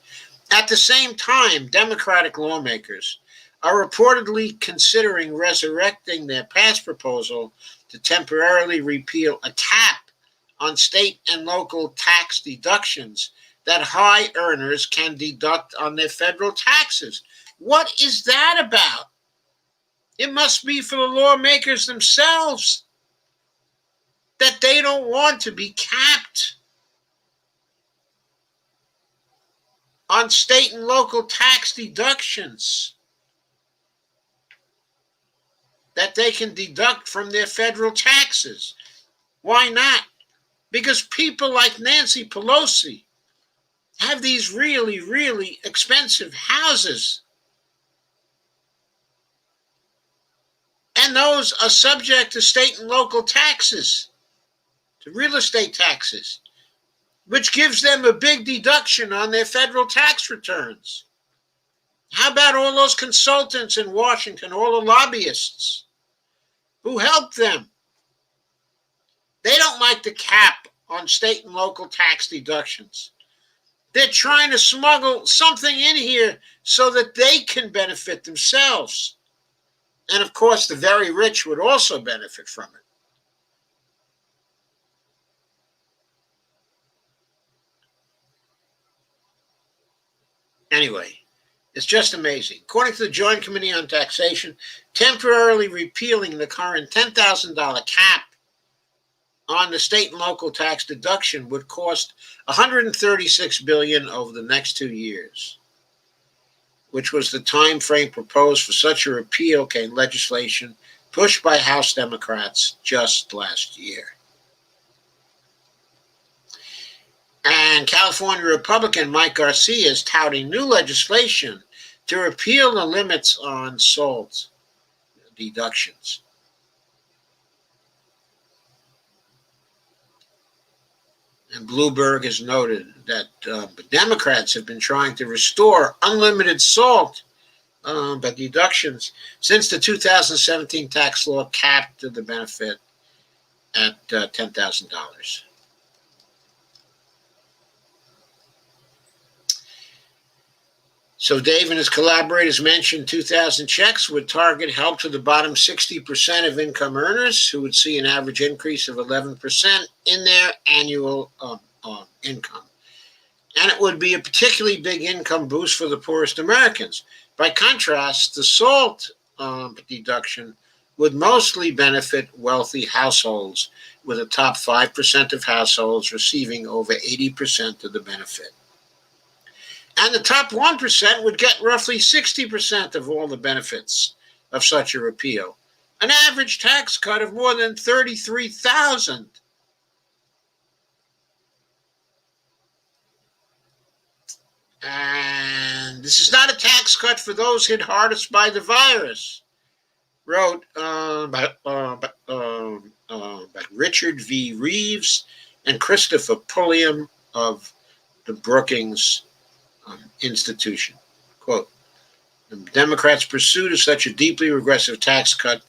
[SPEAKER 1] At the same time, Democratic lawmakers are reportedly considering resurrecting their past proposal to temporarily repeal a cap on state and local tax deductions that high earners can deduct on their federal taxes. What is that about? It must be for the lawmakers themselves that they don't want to be capped on state and local tax deductions that they can deduct from their federal taxes. Why not? Because people like Nancy Pelosi have these really, really expensive houses And those are subject to state and local taxes, to real estate taxes, which gives them a big deduction on their federal tax returns. How about all those consultants in Washington, all the lobbyists who help them? They don't like the cap on state and local tax deductions. They're trying to smuggle something in here so that they can benefit themselves. And of course, the very rich would also benefit from it. Anyway, it's just amazing. According to the Joint Committee on Taxation, temporarily repealing the current $10,000 cap on the state and local tax deduction would cost $136 billion over the next 2 years, which was the time frame proposed for such a repeal, came legislation pushed by House Democrats just last year. And California Republican Mike Garcia is touting new legislation to repeal the limits on SALT deductions. And Bloomberg has noted that Democrats have been trying to restore unlimited SALT but deductions since the 2017 tax law capped the benefit at $10,000. So Dave and his collaborators mentioned 2,000 checks would target help to the bottom 60% of income earners, who would see an average increase of 11% in their annual income. And it would be a particularly big income boost for the poorest Americans. By contrast, the SALT deduction would mostly benefit wealthy households, with the top 5% of households receiving over 80% of the benefit. And the top 1% would get roughly 60% of all the benefits of such a repeal, an average tax cut of more than $33,000. And this is not a tax cut for those hit hardest by the virus, wrote by Richard V. Reeves and Christopher Pulliam of the Brookings Institution. Quote, the Democrats' pursuit of such a deeply regressive tax cut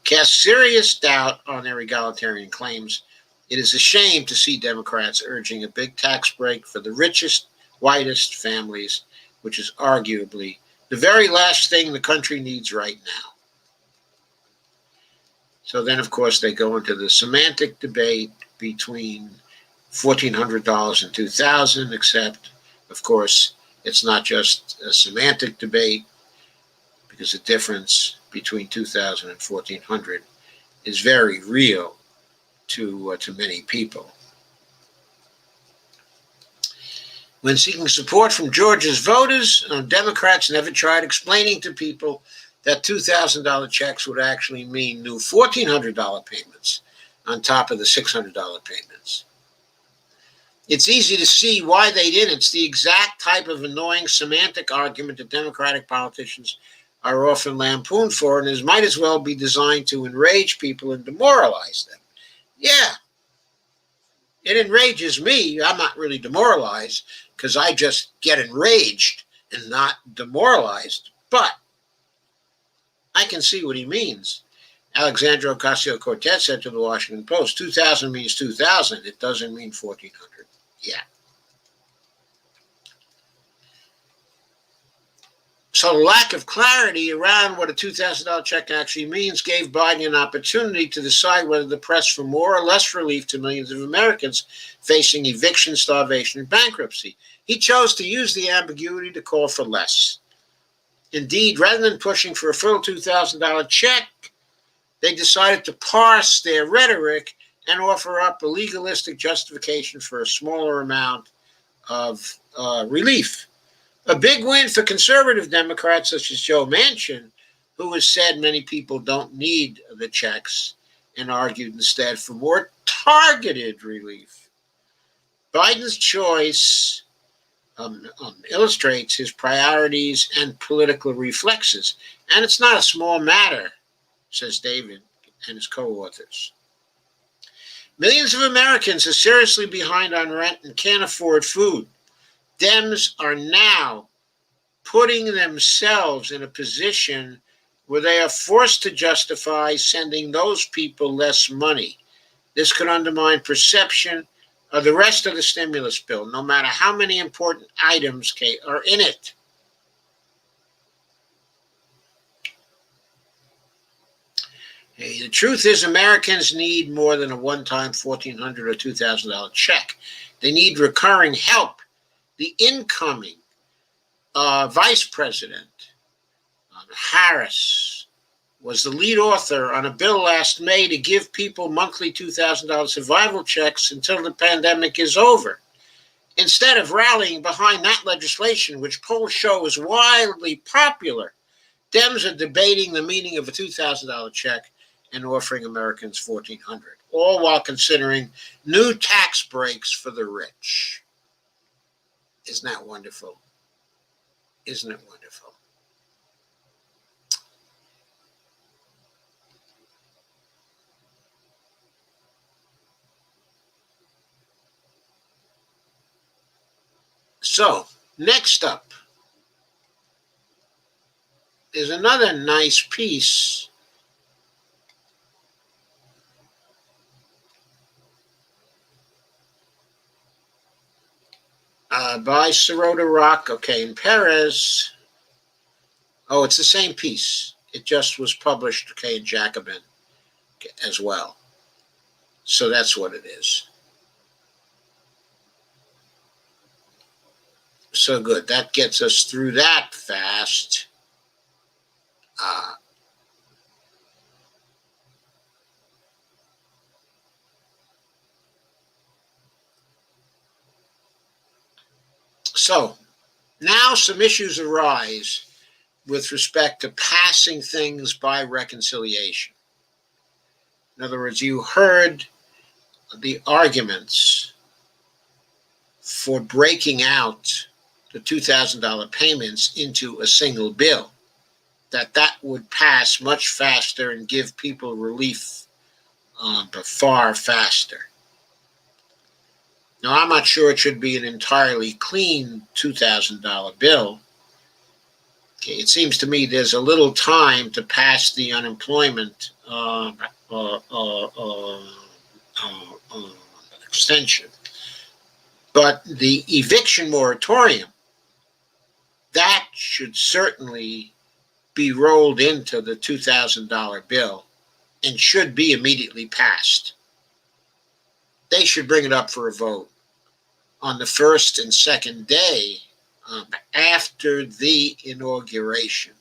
[SPEAKER 1] casts serious doubt on their egalitarian claims. It is a shame to see Democrats urging a big tax break for the richest, whitest families, which is arguably the very last thing the country needs right now. So then, of course, they go into the semantic debate between $1,400 and $2,000, except, of course, it's not just a semantic debate, because the difference between 2,000 and 1,400 is very real to many people. When seeking support from Georgia's voters, Democrats never tried explaining to people that $2,000 checks would actually mean new $1,400 payments on top of the $600 payments. It's easy to see why they didn't. It's the exact type of annoying semantic argument that Democratic politicians are often lampooned for, and it might as well be designed to enrage people and demoralize them. Yeah, it enrages me. I'm not really demoralized because I just get enraged and not demoralized. But I can see what he means. Alexandra Ocasio-Cortez said to the Washington Post, 2,000 means 2,000. It doesn't mean 1,400. Yeah. So the lack of clarity around what a $2,000 check actually means gave Biden an opportunity to decide whether to press for more or less relief to millions of Americans facing eviction, starvation, and bankruptcy. He chose to use the ambiguity to call for less. Indeed, rather than pushing for a full $2,000 check, they decided to parse their rhetoric and offer up a legalistic justification for a smaller amount of relief. A big win for conservative Democrats such as Joe Manchin, who has said many people don't need the checks and argued instead for more targeted relief. Biden's choice illustrates his priorities and political reflexes, and it's not a small matter says David and his co-authors. Millions of Americans are seriously behind on rent and can't afford food. Dems are now putting themselves in a position where they are forced to justify sending those people less money. This could undermine perception of the rest of the stimulus bill, no matter how many important items are in it. Hey, the truth is, Americans need more than a one-time $1,400 or $2,000 check. They need recurring help. The incoming Vice President Harris was the lead author on a bill last May to give people monthly $2,000 survival checks until the pandemic is over. Instead of rallying behind that legislation, which polls show is wildly popular, Dems are debating the meaning of a $2,000 check and offering Americans $1,400, all while considering new tax breaks for the rich. Isn't that wonderful? Isn't it wonderful? So, next up is another nice piece by Sirota Rock, and Perez. Oh, it's the same piece. It just was published, in Jacobin as well. So that's what it is. So good. That gets us through that fast. So now some issues arise with respect to passing things by reconciliation. In other words, you heard the arguments for breaking out the $2,000 payments into a single bill, that would pass much faster and give people relief but far faster. Now, I'm not sure it should be an entirely clean $2,000 bill. It seems to me there's a little time to pass the unemployment extension. But the eviction moratorium, that should certainly be rolled into the $2,000 bill and should be immediately passed. They should bring it up for a vote on the first and second day after the inauguration.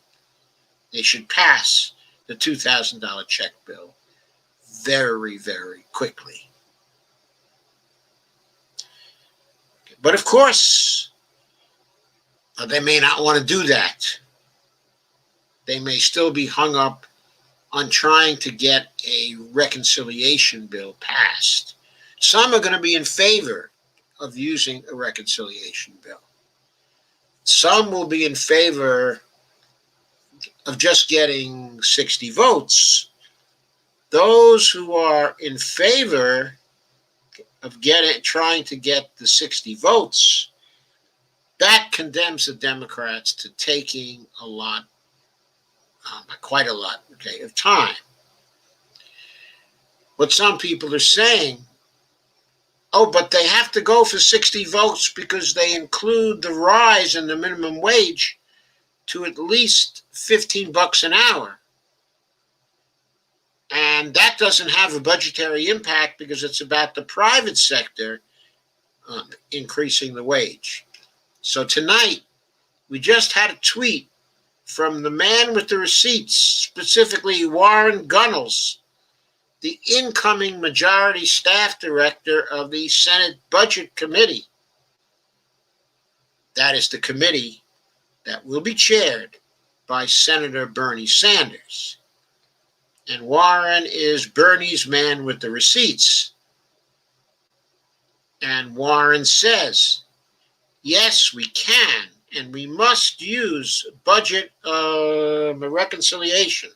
[SPEAKER 1] They should pass the $2,000 check bill very, very quickly. But of course, they may not want to do that. They may still be hung up on trying to get a reconciliation bill passed. Some are going to be in favor of using a reconciliation bill. Some will be in favor of just getting 60 votes. Those who are in favor of trying to get the 60 votes, that condemns the Democrats to taking a lot, quite a lot, of time. What some people are saying, but they have to go for 60 votes because they include the rise in the minimum wage to at least $15 an hour. And that doesn't have a budgetary impact because it's about the private sector increasing the wage. So tonight, we just had a tweet from the man with the receipts, specifically Warren Gunnels, the incoming majority staff director of the Senate Budget Committee. That is the committee that will be chaired by Senator Bernie Sanders. And Warren is Bernie's man with the receipts. And Warren says, yes, we can, and we must use budget reconciliation.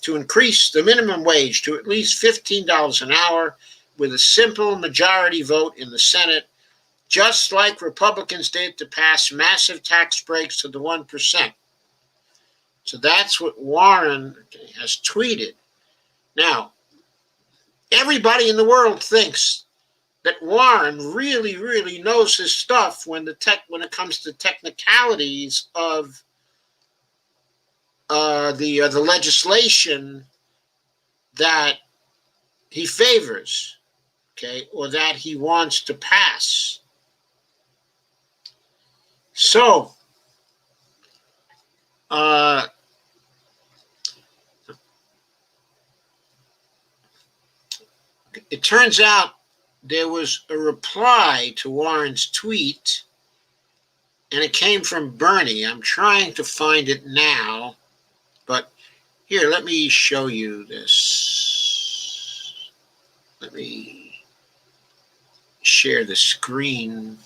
[SPEAKER 1] to increase the minimum wage to at least $15 an hour with a simple majority vote in the Senate, just like Republicans did to pass massive tax breaks to the 1%. So that's what Warren has tweeted. Now, everybody in the world thinks that Warren really, really knows his stuff when it comes to technicalities of the legislation that he favors, okay, or that he wants to pass. So, it turns out there was a reply to Warren's tweet, and it came from Bernie. I'm trying to find it now, but here, let me show you this. Let me share the screen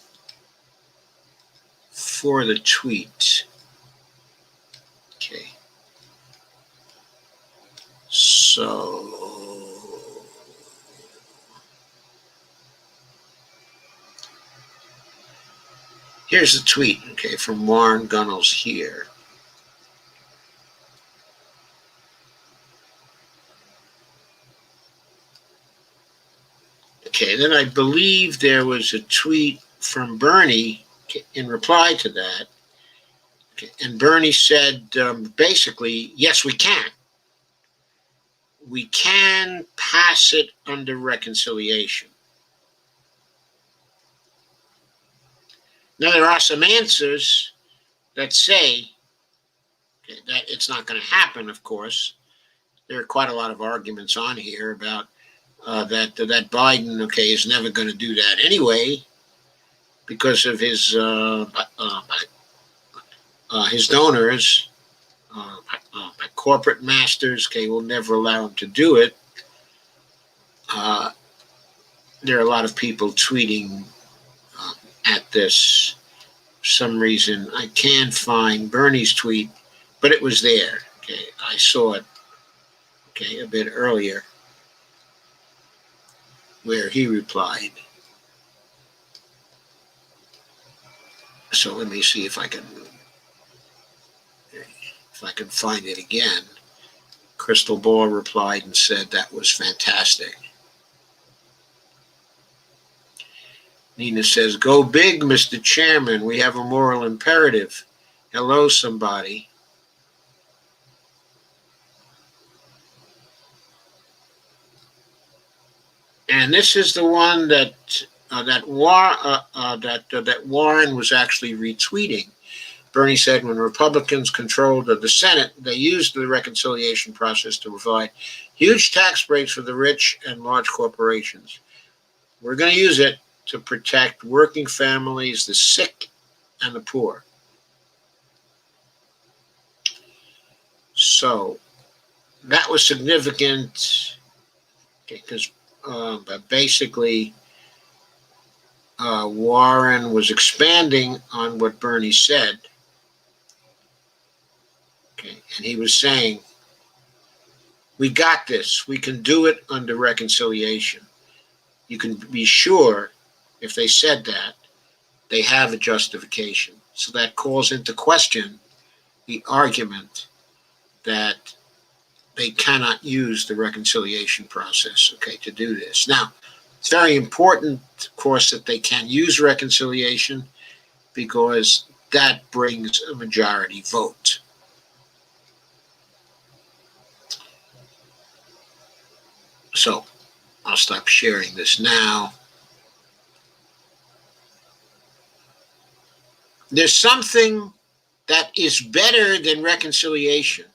[SPEAKER 1] for the tweet. Okay. So here's the tweet, okay, from Warren Gunnels here. Okay, then I believe there was a tweet from Bernie in reply to that. Okay, and Bernie said, basically, yes, we can. We can pass it under reconciliation. Now, there are some answers that say that it's not going to happen, of course. There are quite a lot of arguments on here about that Biden, okay, is never going to do that anyway because of his donors, corporate masters, okay, will never allow him to do it. There are a lot of people tweeting at this. For some reason, I can't find Bernie's tweet, but it was there. Okay, I saw it, okay, a bit earlier, where he replied. So let me see if I can find it again. Crystal Ball replied and said that was fantastic. Nina says, go big, Mr. Chairman. We have a moral imperative. Hello, somebody. And this is the one that Warren was actually retweeting. Bernie said when Republicans controlled the Senate, they used the reconciliation process to provide huge tax breaks for the rich and large corporations. We're going to use it to protect working families, the sick, and the poor. So that was significant because basically Warren was expanding on what Bernie said. Okay, and he was saying, we got this. We can do it under reconciliation. You can be sure if they said that, they have a justification. So that calls into question the argument that they cannot use the reconciliation process, okay, to do this. Now, it's very important, of course, that they can use reconciliation because that brings a majority vote. So I'll stop sharing this now. There's something that is better than reconciliation,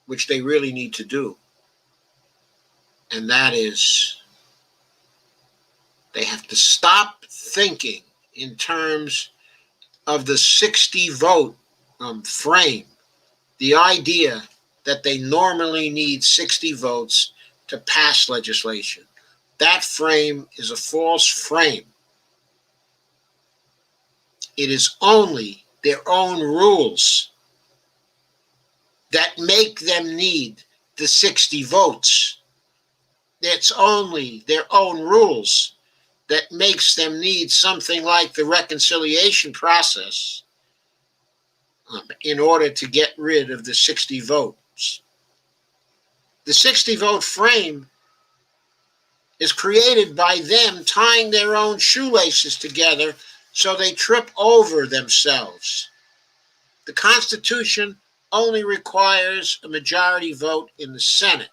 [SPEAKER 1] which they really need to do. And that is they have to stop thinking in terms of the 60 vote frame. The idea that they normally need 60 votes to pass legislation. That frame is a false frame. It is only their own rules that make them need the 60 votes. It's only their own rules that makes them need something like the reconciliation process in order to get rid of the 60 votes. The 60 vote frame is created by them tying their own shoelaces together so they trip over themselves. The Constitution only requires a majority vote in the Senate.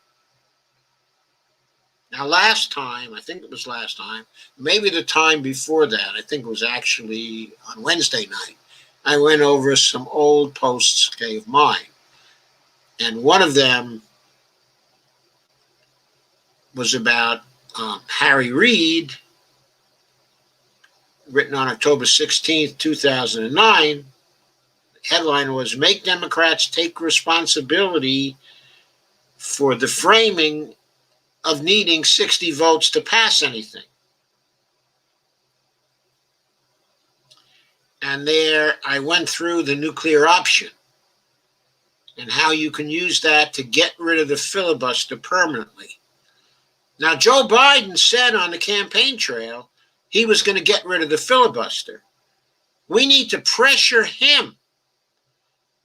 [SPEAKER 1] Now, last time, I think it was last time, maybe the time before that, I think it was actually on Wednesday night, I went over some old posts of mine. And one of them was about Harry Reid, written on October 16th, 2009. The headline was, "Make Democrats Take Responsibility for the Framing of Needing 60 Votes to Pass Anything." And there I went through the nuclear option and how you can use that to get rid of the filibuster permanently. Now, Joe Biden said on the campaign trail he was going to get rid of the filibuster. We need to pressure him.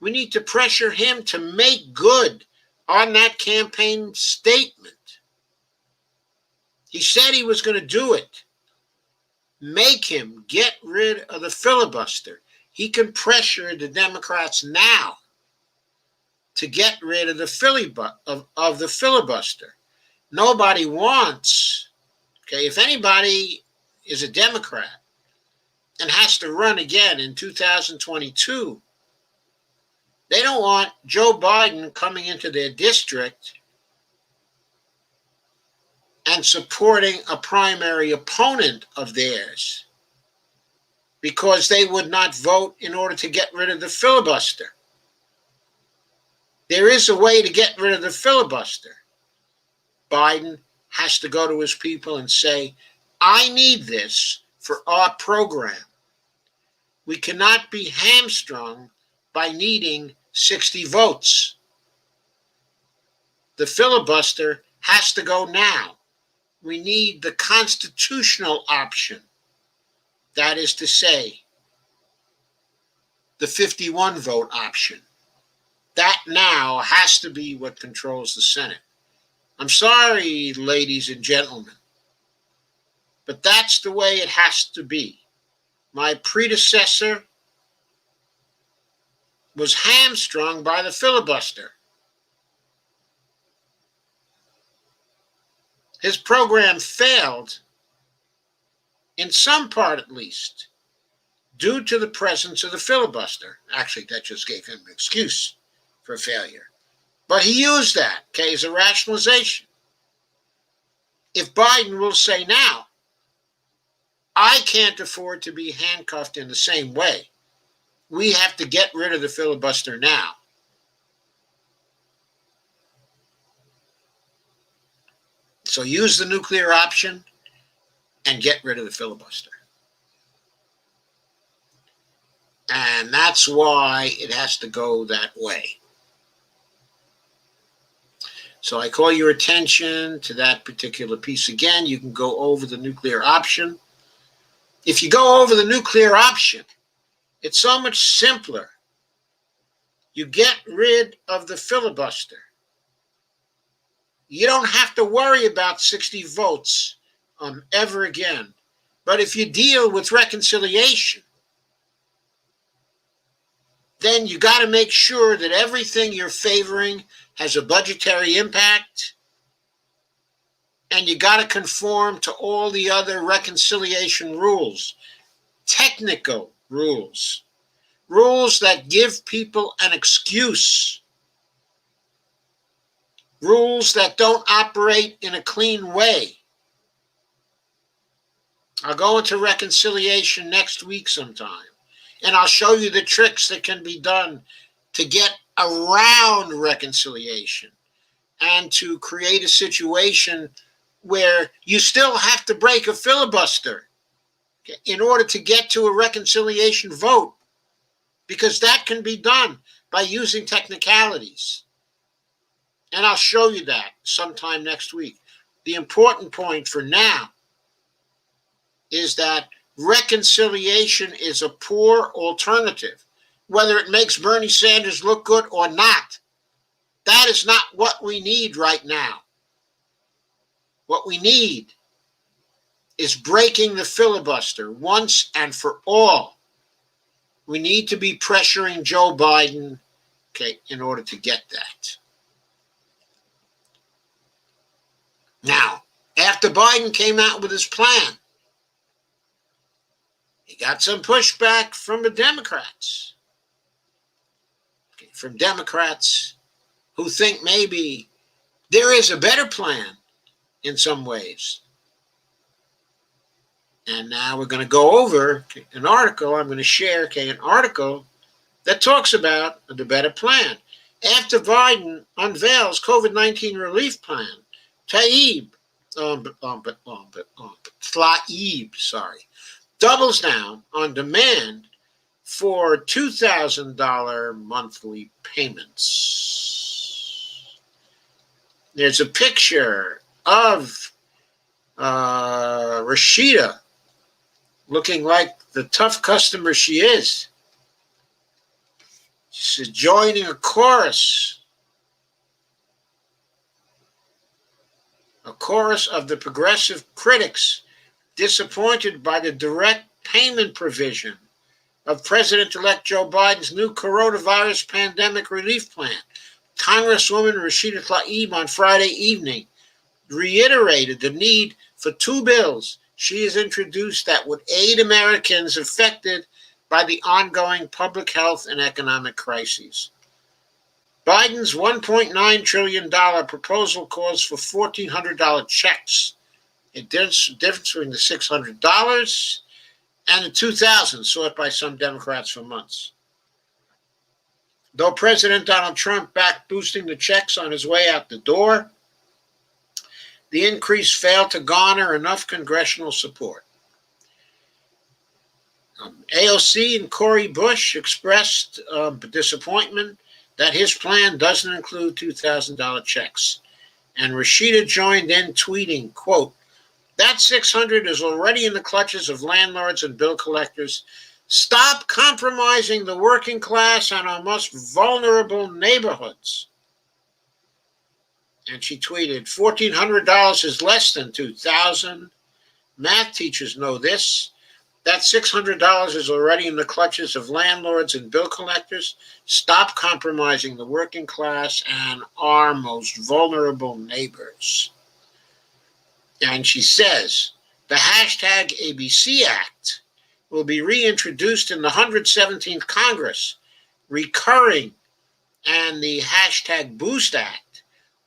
[SPEAKER 1] We need to pressure him to make good on that campaign statement. He said he was going to do it. Make him get rid of the filibuster. He can pressure the Democrats now to get rid of the filibuster. Nobody wants, if anybody is a Democrat and has to run again in 2022, they don't want Joe Biden coming into their district and supporting a primary opponent of theirs because they would not vote in order to get rid of the filibuster. There is a way to get rid of the filibuster. Biden has to go to his people and say, I need this for our program. We cannot be hamstrung by needing 60 votes. The filibuster has to go now. We need the constitutional option. That is to say, the 51 vote option. That now has to be what controls the Senate. I'm sorry, ladies and gentlemen, but that's the way it has to be. My predecessor was hamstrung by the filibuster. His program failed, in some part at least, due to the presence of the filibuster. Actually, that just gave him an excuse for failure. But he used that, as a rationalization. If Biden will say now, I can't afford to be handcuffed in the same way. We have to get rid of the filibuster now. So use the nuclear option and get rid of the filibuster. And that's why it has to go that way. So I call your attention to that particular piece again. You can go over the nuclear option. If you go over the nuclear option, it's so much simpler. You get rid of the filibuster. You don't have to worry about 60 votes ever again. But if you deal with reconciliation, then you got to make sure that everything you're favoring has a budgetary impact, and you got to conform to all the other reconciliation rules, technical rules, rules that give people an excuse, rules that don't operate in a clean way. I'll go into reconciliation next week sometime, and I'll show you the tricks that can be done to get around reconciliation and to create a situation where you still have to break a filibuster in order to get to a reconciliation vote, because that can be done by using technicalities. And I'll show you that sometime next week. The important point for now is that reconciliation is a poor alternative, whether it makes Bernie Sanders look good or not. That is not what we need right now. What we need is breaking the filibuster once and for all. We need to be pressuring Joe Biden, in order to get that. Now, after Biden came out with his plan, he got some pushback from the Democrats. From Democrats who think maybe there is a better plan in some ways. And now we're going to go over an article. I'm going to share an article that talks about the better plan. After Biden unveils COVID-19 relief plan, Tlaib doubles down on demand for $2,000 monthly payments. There's a picture of Rashida looking like the tough customer she is. She's joining a chorus of the progressive critics disappointed by the direct payment provision of President-elect Joe Biden's new coronavirus pandemic relief plan. Congresswoman Rashida Tlaib on Friday evening reiterated the need for two bills she has introduced that would aid Americans affected by the ongoing public health and economic crises. Biden's $1.9 trillion proposal calls for $1,400 checks, a difference between the $600 and the $2,000 sought by some Democrats for months. Though President Donald Trump backed boosting the checks on his way out the door, the increase failed to garner enough congressional support. AOC and Cori Bush expressed disappointment that his plan doesn't include $2,000 checks. And Rashida joined in, tweeting, quote, "That $600 is already in the clutches of landlords and bill collectors. Stop compromising the working class and our most vulnerable neighborhoods." And she tweeted, $1,400 is less than $2,000. Math teachers know this. That $600 is already in the clutches of landlords and bill collectors. Stop compromising the working class and our most vulnerable neighbors. And she says, the hashtag ABC Act will be reintroduced in the 117th Congress, recurring, and the hashtag Boost Act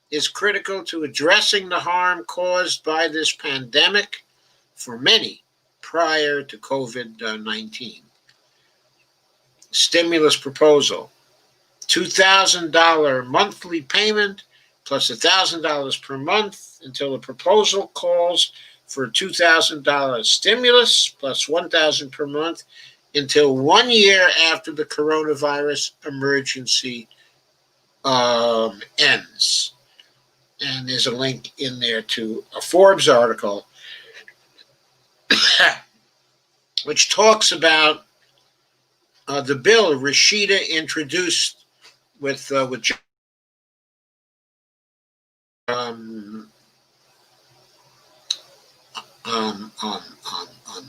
[SPEAKER 1] is critical to addressing the harm caused by this pandemic for many prior to COVID-19. Stimulus proposal, $2,000 monthly payment plus $1,000 per month until the proposal calls for $2,000 stimulus plus $1,000 per month until 1 year after the coronavirus emergency ends. And there's a link in there to a Forbes article which talks about the bill Rashida introduced with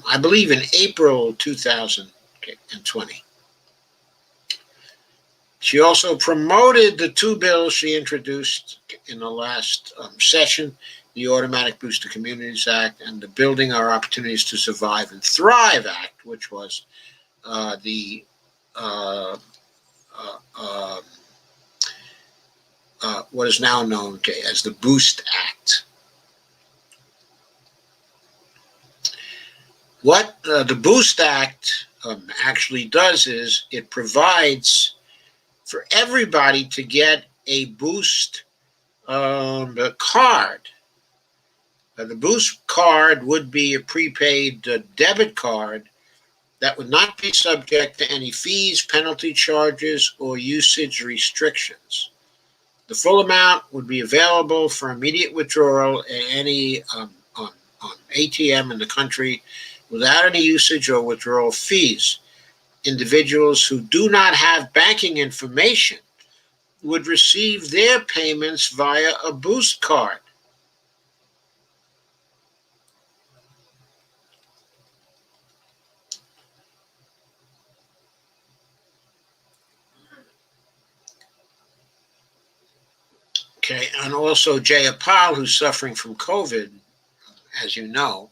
[SPEAKER 1] I believe in April 2020. She also promoted the two bills she introduced in the last session, the Automatic Boost to Communities Act and the Building Our Opportunities to Survive and Thrive Act, which was what is now known as the Boost Act. What the Boost Act actually does is it provides for everybody to get a Boost card. The Boost card would be a prepaid debit card that would not be subject to any fees, penalty charges, or usage restrictions. The full amount would be available for immediate withdrawal at any on ATM in the country without any usage or withdrawal fees. Individuals who do not have banking information would receive their payments via a Boost card. Okay, and also Jayapal, who's suffering from COVID, as you know,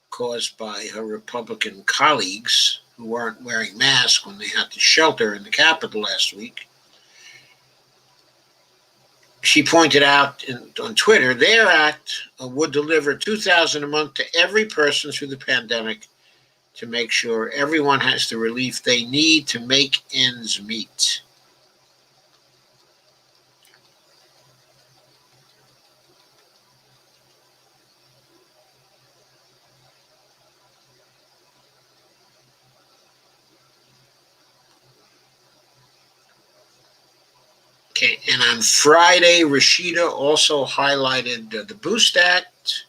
[SPEAKER 1] caused by her Republican colleagues who weren't wearing masks when they had to shelter in the Capitol last week. She pointed out on Twitter, their act would deliver $2,000 a month to every person through the pandemic to make sure everyone has the relief they need to make ends meet. Okay, and on Friday, Rashida also highlighted the Boost Act,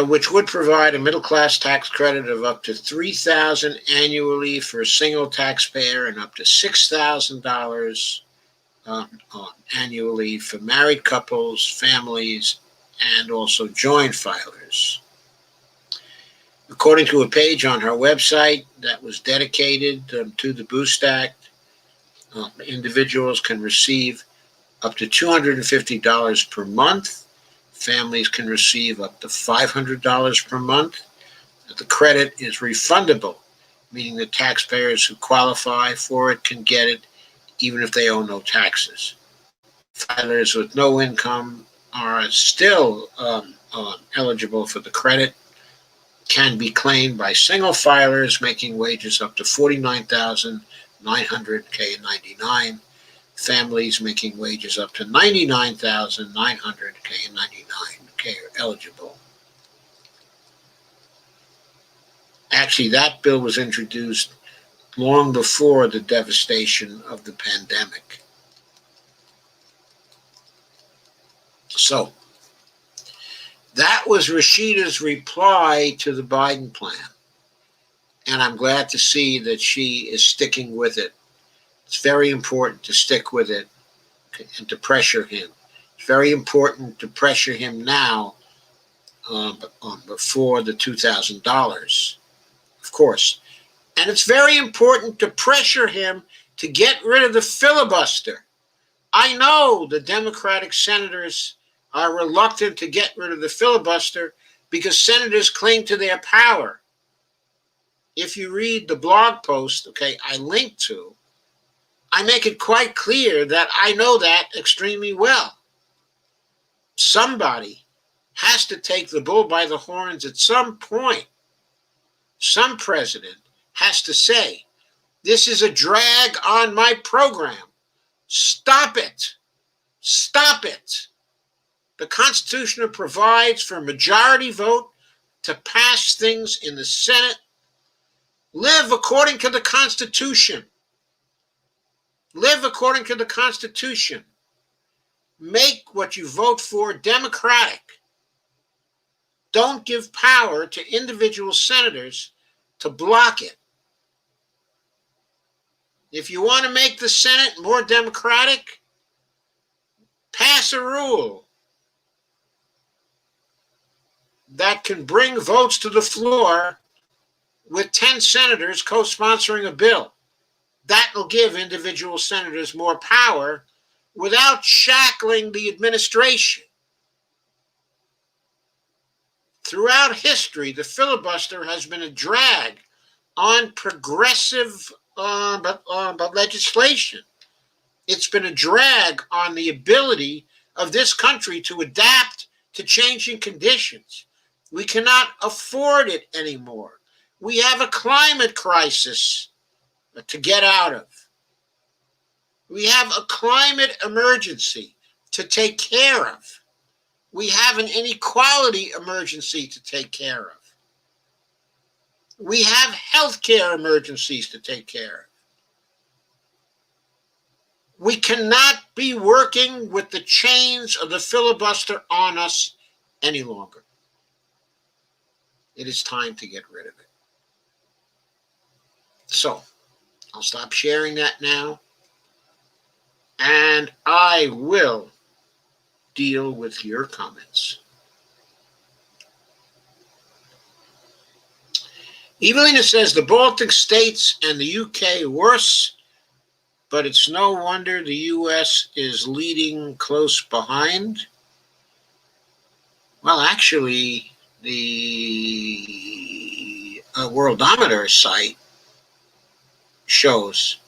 [SPEAKER 1] which would provide a middle-class tax credit of up to $3,000 annually for a single taxpayer and up to $6,000 annually for married couples, families, and also joint filers. According to a page on her website that was dedicated to the Boost Act, individuals can receive up to $250 per month. Families can receive up to $500 per month. The credit is refundable, meaning the taxpayers who qualify for it can get it even if they owe no taxes. Filers with no income are still eligible for the credit, can be claimed by single filers making wages up to $49,900.99, families making wages up to $99,900.99 are eligible. Actually, that bill was introduced long before the devastation of the pandemic. So, that was Rashida's reply to the Biden plan. And I'm glad to see that she is sticking with it. It's very important to stick with it and to pressure him. It's very important to pressure him now before the $2,000, of course. And it's very important to pressure him to get rid of the filibuster. I know the Democratic senators are reluctant to get rid of the filibuster because senators cling to their power. If you read the blog post, I link to, I make it quite clear that I know that extremely well. Somebody has to take the bull by the horns at some point. Some president has to say, this is a drag on my program. Stop it. Stop it. The Constitution provides for a majority vote to pass things in the Senate. Live according to the Constitution. Live according to the Constitution. Make what you vote for democratic. Don't give power to individual senators to block it. If you want to make the Senate more democratic, pass a rule that can bring votes to the floor with 10 senators co-sponsoring a bill. That will give individual senators more power without shackling the administration. Throughout history, the filibuster has been a drag on progressive legislation. It's been a drag on the ability of this country to adapt to changing conditions. We cannot afford it anymore. We have a climate crisis to get out of. We have a climate emergency to take care of. We have an inequality emergency to take care of. We have healthcare emergencies to take care of. We cannot be working with the chains of the filibuster on us any longer. It is time to get rid of it. So, I'll stop sharing that now, and I will deal with your comments. Evelina says the Baltic states and the UK worse, but it's no wonder the US is leading close behind. Well, actually, the Worldometer site shows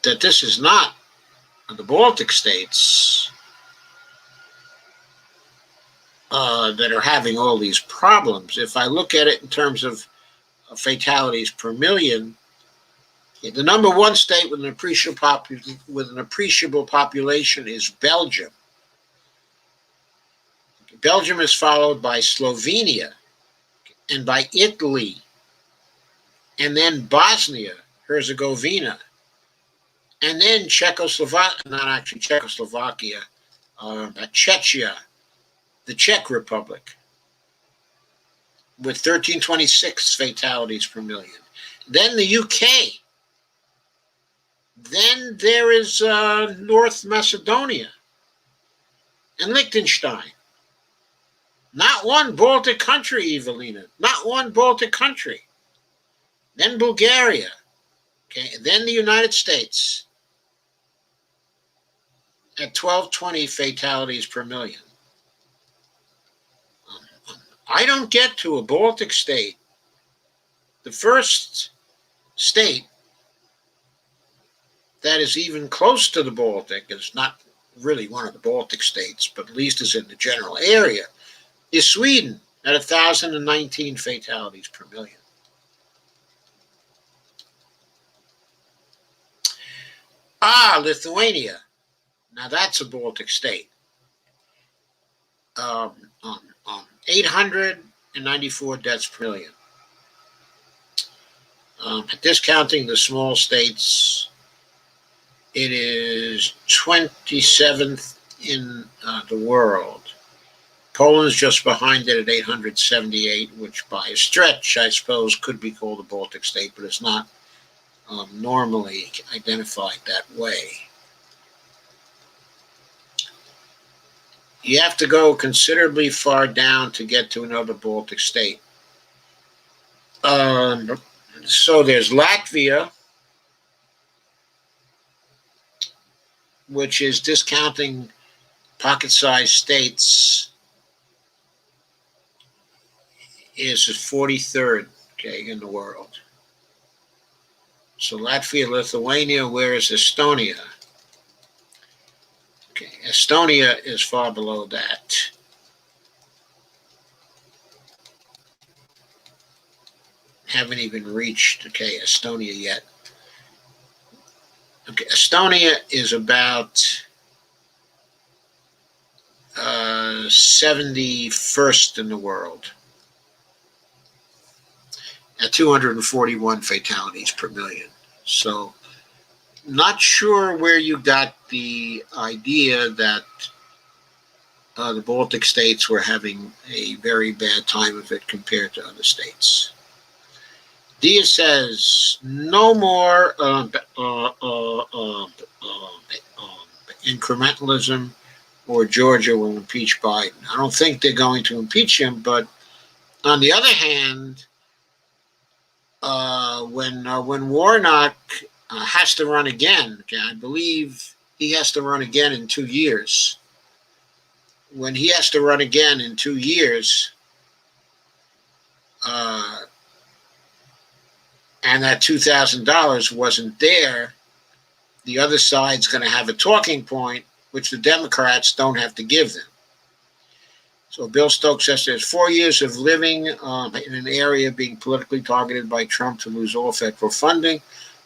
[SPEAKER 1] that this is not the Baltic states that are having all these problems. If I look at it in terms of fatalities per million, the number one state with an appreciable population is Belgium. Belgium is followed by Slovenia and by Italy, and then Bosnia, Herzegovina, and then Czechoslovakia, Czechia, the Czech Republic, with 1326 fatalities per million. Then the UK. Then there is North Macedonia and Liechtenstein. Not one Baltic country, Evelina. Not one Baltic country. Then Bulgaria. Okay. Then the United States at 1220 fatalities per million. I don't get to a Baltic state. The first state that is even close to the Baltic, is not really one of the Baltic states, but at least is in the general area, is Sweden at 1,019 fatalities per million. Lithuania. Now that's a Baltic state. 894 deaths per million. Discounting the small states, it is 27th in the world. Poland's just behind it at 878, which by a stretch, I suppose, could be called a Baltic state, but it's not normally identified that way. You have to go considerably far down to get to another Baltic state. So there's Latvia, which is discounting pocket-sized states, is 43rd, okay, in the world. So Latvia, Lithuania, where is Estonia? Okay, Estonia is far below that. Haven't even reached, okay, Estonia yet. Okay, Estonia is about 71st in the world at 241 fatalities per million. So not sure where you got the idea that the Baltic states were having a very bad time of it compared to other states. Dia says, no more incrementalism, or Georgia will impeach Biden. I don't think they're going to impeach him, but on the other hand, when Warnock has to run again, okay, I believe he has to run again in 2 years. When he has to run again in 2 years, and that $2,000 wasn't there, the other side's going to have a talking point, which the Democrats don't have to give them. So Bill Stokes says there's 4 years of living in an area being politically targeted by Trump to lose all federal funding.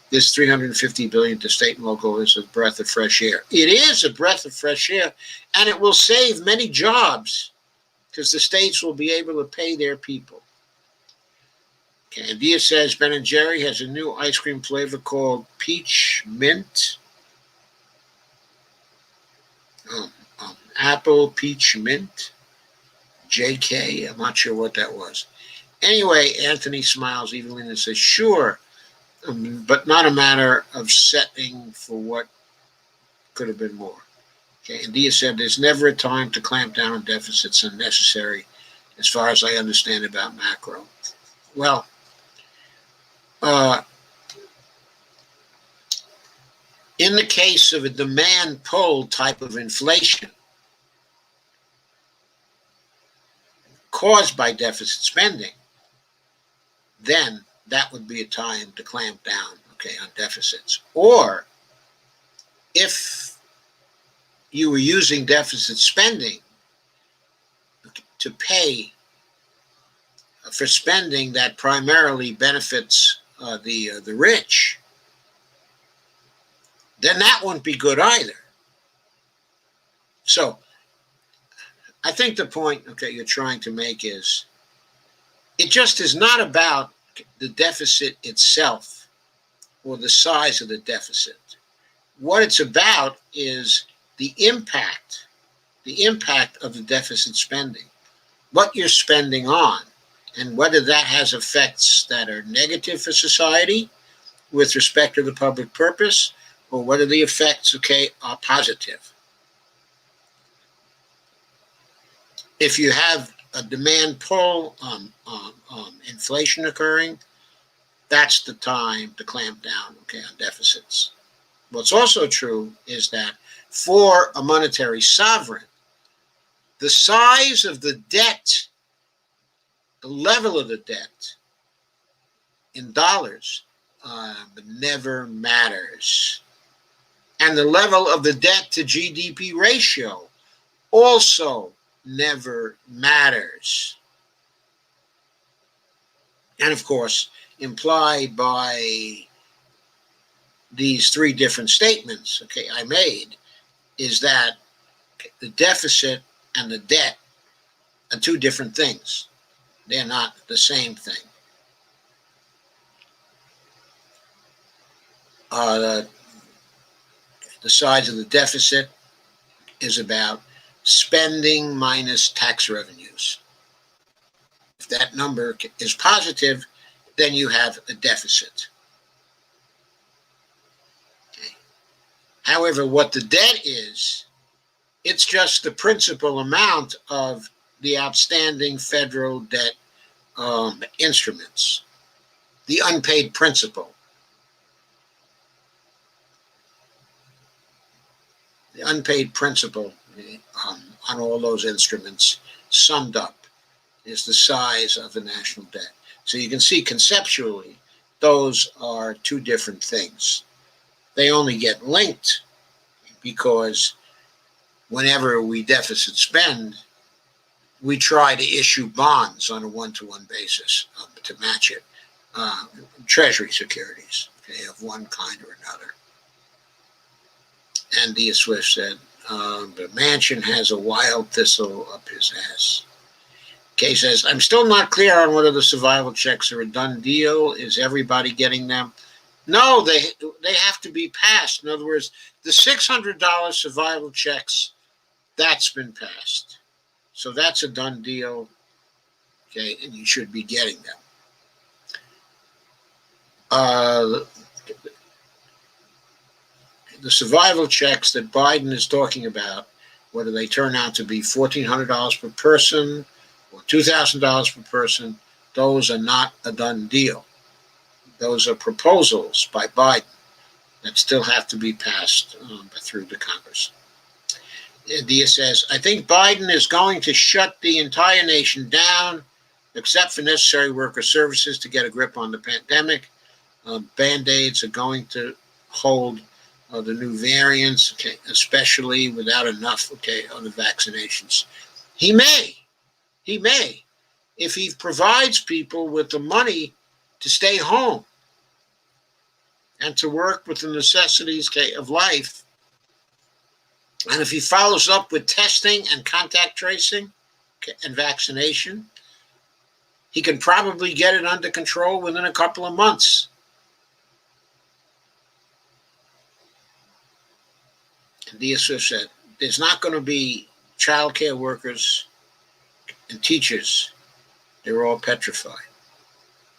[SPEAKER 1] This $350 billion to state and local is a breath of fresh air. It is a breath of fresh air, and it will save many jobs because the states will be able to pay their people. Okay, and Dia says Ben & Jerry has a new ice cream flavor called Peach Mint. Apple Peach Mint. JK, I'm not sure what that was. Anyway, Anthony smiles evenly and says, sure, but not a matter of setting for what could have been more. Okay, and Dia said, there's never a time to clamp down on deficits unnecessary, as far as I understand about macro. Well, in the case of a demand pull type of inflation caused by deficit spending, then that would be a time to clamp down, okay, on deficits. Or if you were using deficit spending to pay for spending that primarily benefits the rich, then that wouldn't be good either. So I think the point, okay, you're trying to make is it just is not about the deficit itself or the size of the deficit. What it's about is the impact of the deficit spending, what you're spending on, and whether that has effects that are negative for society with respect to the public purpose, or whether the effects, okay, are positive. If you have a demand pull, inflation occurring, that's the time to clamp down, okay, on deficits. What's also true is that for a monetary sovereign, the size of the debt, the level of the debt in dollars, never matters. And the level of the debt to GDP ratio also never matters. And of course, implied by these three different statements, okay, I made, is that the deficit and the debt are two different things. They're not the same thing. The size of the deficit is about spending minus tax revenues. If that number is positive, then you have a deficit. Okay. However, what the debt is, it's just the principal amount of the outstanding federal debt instruments, the unpaid principal. The unpaid principal on all those instruments summed up is the size of the national debt. So you can see conceptually, those are two different things. They only get linked because whenever we deficit spend, we try to issue bonds on a one-to-one basis to match it, treasury securities, okay, of one kind or another. And Dia Swift said, the Manchin has a wild thistle up his ass. Kay says, I'm still not clear on whether the survival checks are a done deal. Is everybody getting them? No, they have to be passed. In other words, the $600 survival checks, that's been passed. So that's a done deal, okay, and you should be getting them. The survival checks that Biden is talking about, whether they turn out to be $1,400 per person or $2,000 per person, those are not a done deal. Those are proposals by Biden that still have to be passed through the Congress. Dia says, I think Biden is going to shut the entire nation down, except for necessary worker services to get a grip on the pandemic. Band-aids are going to hold the new variants, okay, especially without enough, okay, of the vaccinations. He may, if he provides people with the money to stay home and to work with the necessities, okay, of life. And if he follows up with testing and contact tracing, okay, and vaccination, he can probably get it under control within a couple of months. Dia Swift said, there's not going to be child care workers and teachers. They're all petrified.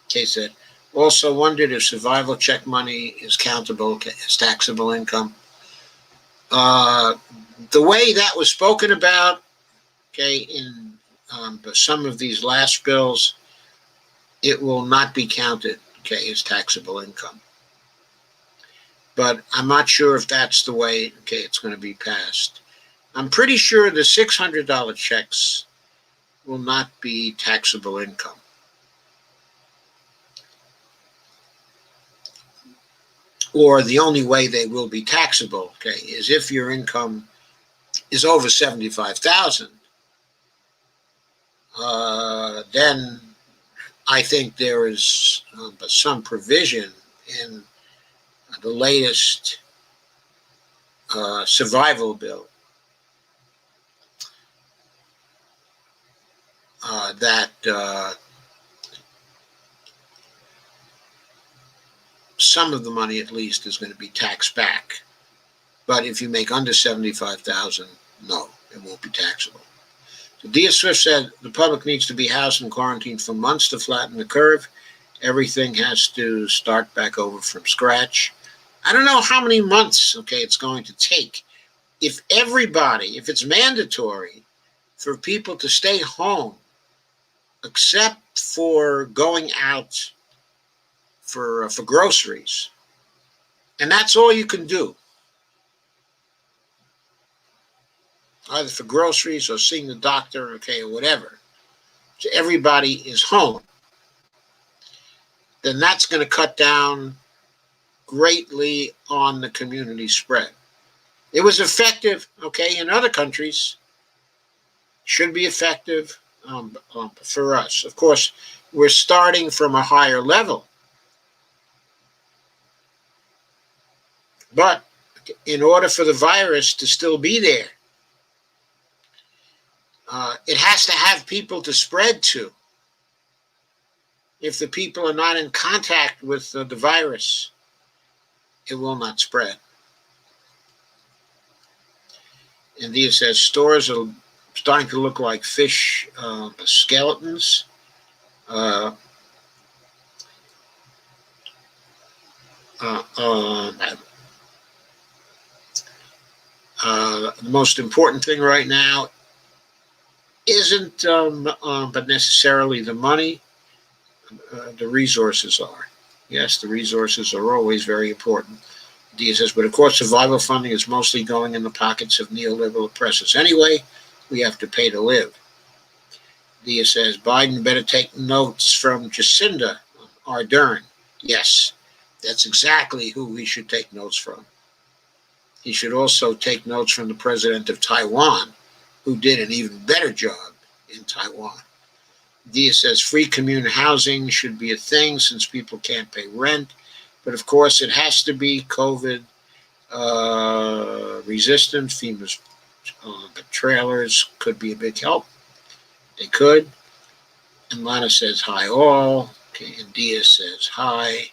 [SPEAKER 1] Kay said, also wondered if survival check money is countable as taxable income. The way that was spoken about, okay, in some of these last bills, it will not be counted, okay, as taxable income. But I'm not sure if that's the way, okay, it's going to be passed. I'm pretty sure the $600 checks will not be taxable income. Or the only way they will be taxable, okay, is if your income is over $75,000. Then I think there is some provision in the latest survival bill that some of the money at least is going to be taxed back. But if you make under $75,000, no, it won't be taxable. So Dia Swift said the public needs to be housed and quarantined for months to flatten the curve. Everything has to start back over from scratch. I don't know how many months, okay, it's going to take. If it's mandatory for people to stay home, except for going out for groceries, and that's all you can do, either for groceries or seeing the doctor, okay, or whatever. So everybody is home. Then that's going to cut down greatly on the community spread. It was effective, okay, in other countries. Should be effective for us. Of course, we're starting from a higher level. But in order for the virus to still be there, it has to have people to spread to. If the people are not in contact with the virus, it will not spread. And Dia says stores are starting to look like fish skeletons. The most important thing right now isn't but necessarily the money. The resources are. Yes, the resources are always very important. Dia says, but of course, survival funding is mostly going in the pockets of neoliberal oppressors. Anyway, we have to pay to live. Dia says, Biden better take notes from Jacinda Ardern. Yes, that's exactly who we should take notes from. He should also take notes from the president of Taiwan, who did an even better job in Taiwan. Dia says free communal housing should be a thing since people can't pay rent. But of course, it has to be COVID resistant. FEMA's trailers could be a big help. They could. And Lana says hi all. Okay, and Dia says hi.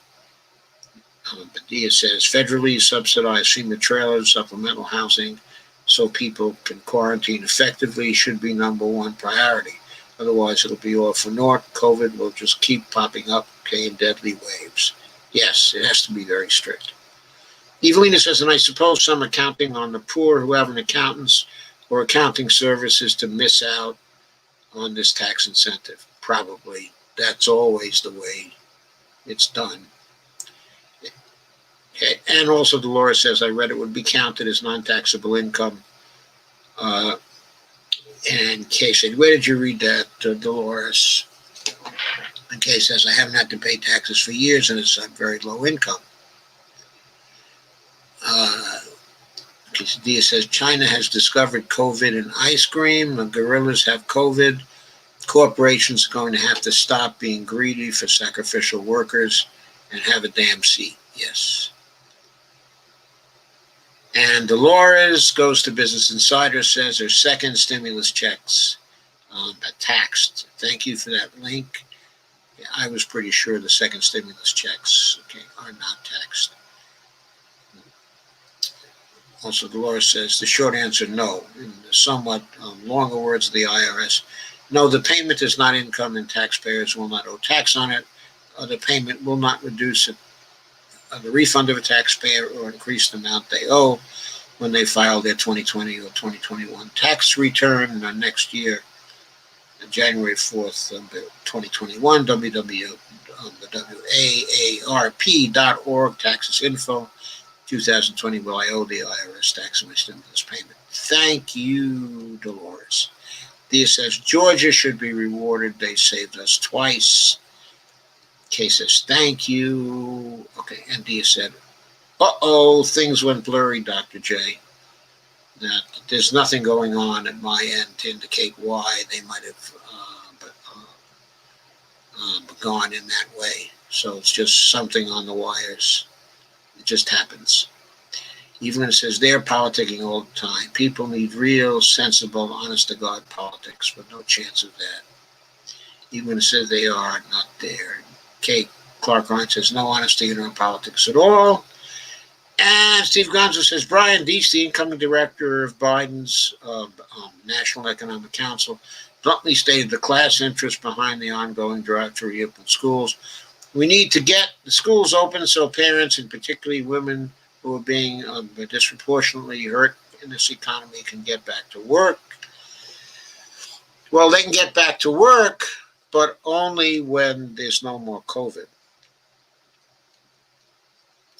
[SPEAKER 1] But Dia says federally subsidized FEMA trailers, supplemental housing, so people can quarantine effectively should be number one priority. Otherwise, it'll be all for naught. COVID will just keep popping up, okay, in deadly waves. Yes, it has to be very strict. Evelina says, and I suppose some are counting on the poor who have an accountants or accounting services to miss out on this tax incentive. Probably. That's always the way it's done. Okay. And also Dolores says, I read it would be counted as non-taxable income. And Kay said, where did you read that, Dolores? And Kay says, I haven't had to pay taxes for years and it's a very low income. Dia says, China has discovered COVID in ice cream. The gorillas have COVID. Corporations are going to have to stop being greedy for sacrificial workers and have a damn seat. Yes. And Dolores goes to Business Insider, says her second stimulus checks are taxed. Thank you for that link. I was pretty sure the second stimulus checks, are not taxed. Also, Dolores says the short answer, no. In the somewhat longer words of the IRS, no, the payment is not income and taxpayers will not owe tax on it. The payment will not reduce it, the refund of a taxpayer or increase the amount they owe when they file their 2020 or 2021 tax return next year, January 4th, 2021, WAARP.org, taxes info, 2020, will I owe the IRS tax on my stimulus payment? Thank you, Dolores. Dia says, Georgia should be rewarded. They saved us twice. Kay says, thank you. Okay, and Dia said, uh-oh, things went blurry, Dr. J. That there's nothing going on at my end to indicate why they might have gone in that way. So it's just something on the wires. It just happens. Evelyn says they're politicking all the time. People need real, sensible, honest-to-God politics, but no chance of that. Evelyn says they are not there. Kate Clark Arndt says no honesty in our politics at all. And Steve Gonzo says Brian Deese, the incoming director of Biden's National Economic Council, bluntly stated the class interest behind the ongoing drive to reopen schools. We need to get the schools open so parents, and particularly women who are being disproportionately hurt in this economy, can get back to work. Well, they can get back to work, but only when there's no more COVID.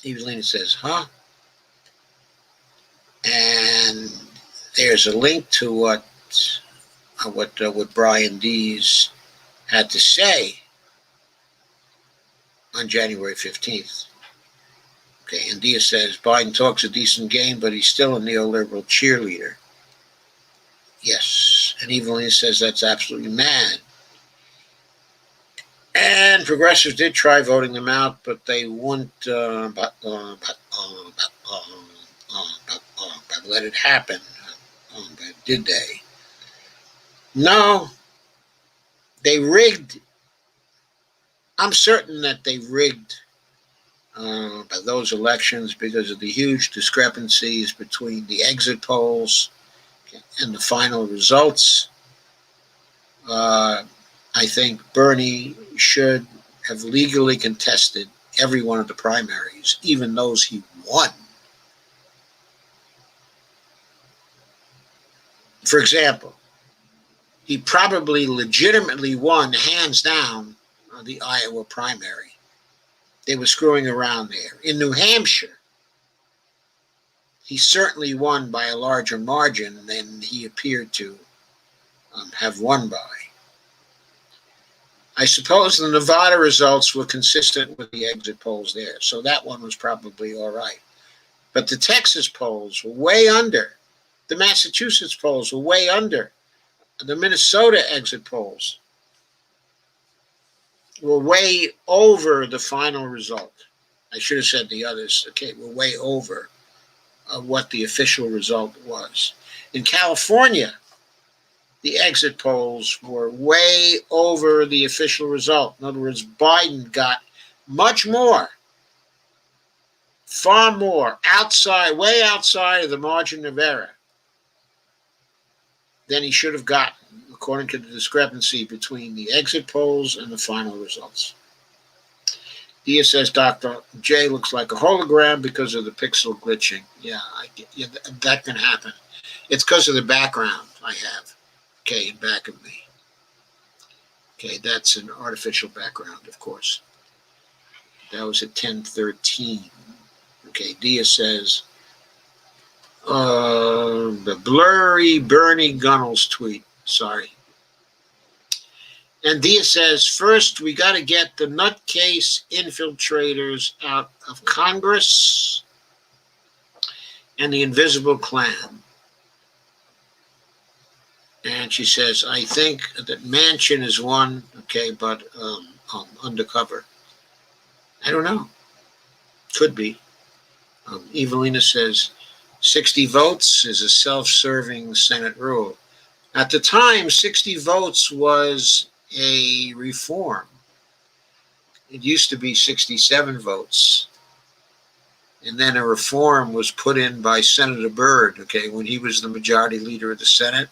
[SPEAKER 1] Evelina says, huh? And there's a link to what Brian Deese had to say on January 15th. Okay, and Dia says, Biden talks a decent game, but he's still a neoliberal cheerleader. Yes, and Evelina says that's absolutely mad. And progressives did try voting them out, but they wouldn't let it happen. But did they? No, they rigged. I'm certain that they rigged those elections because of the huge discrepancies between the exit polls and the final results. I think Bernie should have legally contested every one of the primaries, even those he won. For example, he probably legitimately won, hands down, the Iowa primary. They were screwing around there. In New Hampshire, he certainly won by a larger margin than he appeared to have won by. I suppose the Nevada results were consistent with the exit polls there, so that one was probably all right. But the Texas polls were way under. The Massachusetts polls were way under. The Minnesota exit polls were way over the final result. I should have said the others, were way over what the official result was. In California, the exit polls were way over the official result. In other words, Biden got much more, far more, way outside of the margin of error than he should have gotten, according to the discrepancy between the exit polls and the final results. Dia says Dr. J looks like a hologram because of the pixel glitching. Yeah, that can happen. It's because of the background I have, in back of me. That's an artificial background, of course. That was at 10:13. Dia says, the blurry Bernie Gunnels tweet. Sorry. And Dia says, first, we got to get the nutcase infiltrators out of Congress and the invisible Klan. And she says, I think that Manchin is one, but undercover. I don't know. Could be. Evelina says, 60 votes is a self-serving Senate rule. At the time, 60 votes was a reform. It used to be 67 votes. And then a reform was put in by Senator Byrd, okay, when he was the majority leader of the Senate.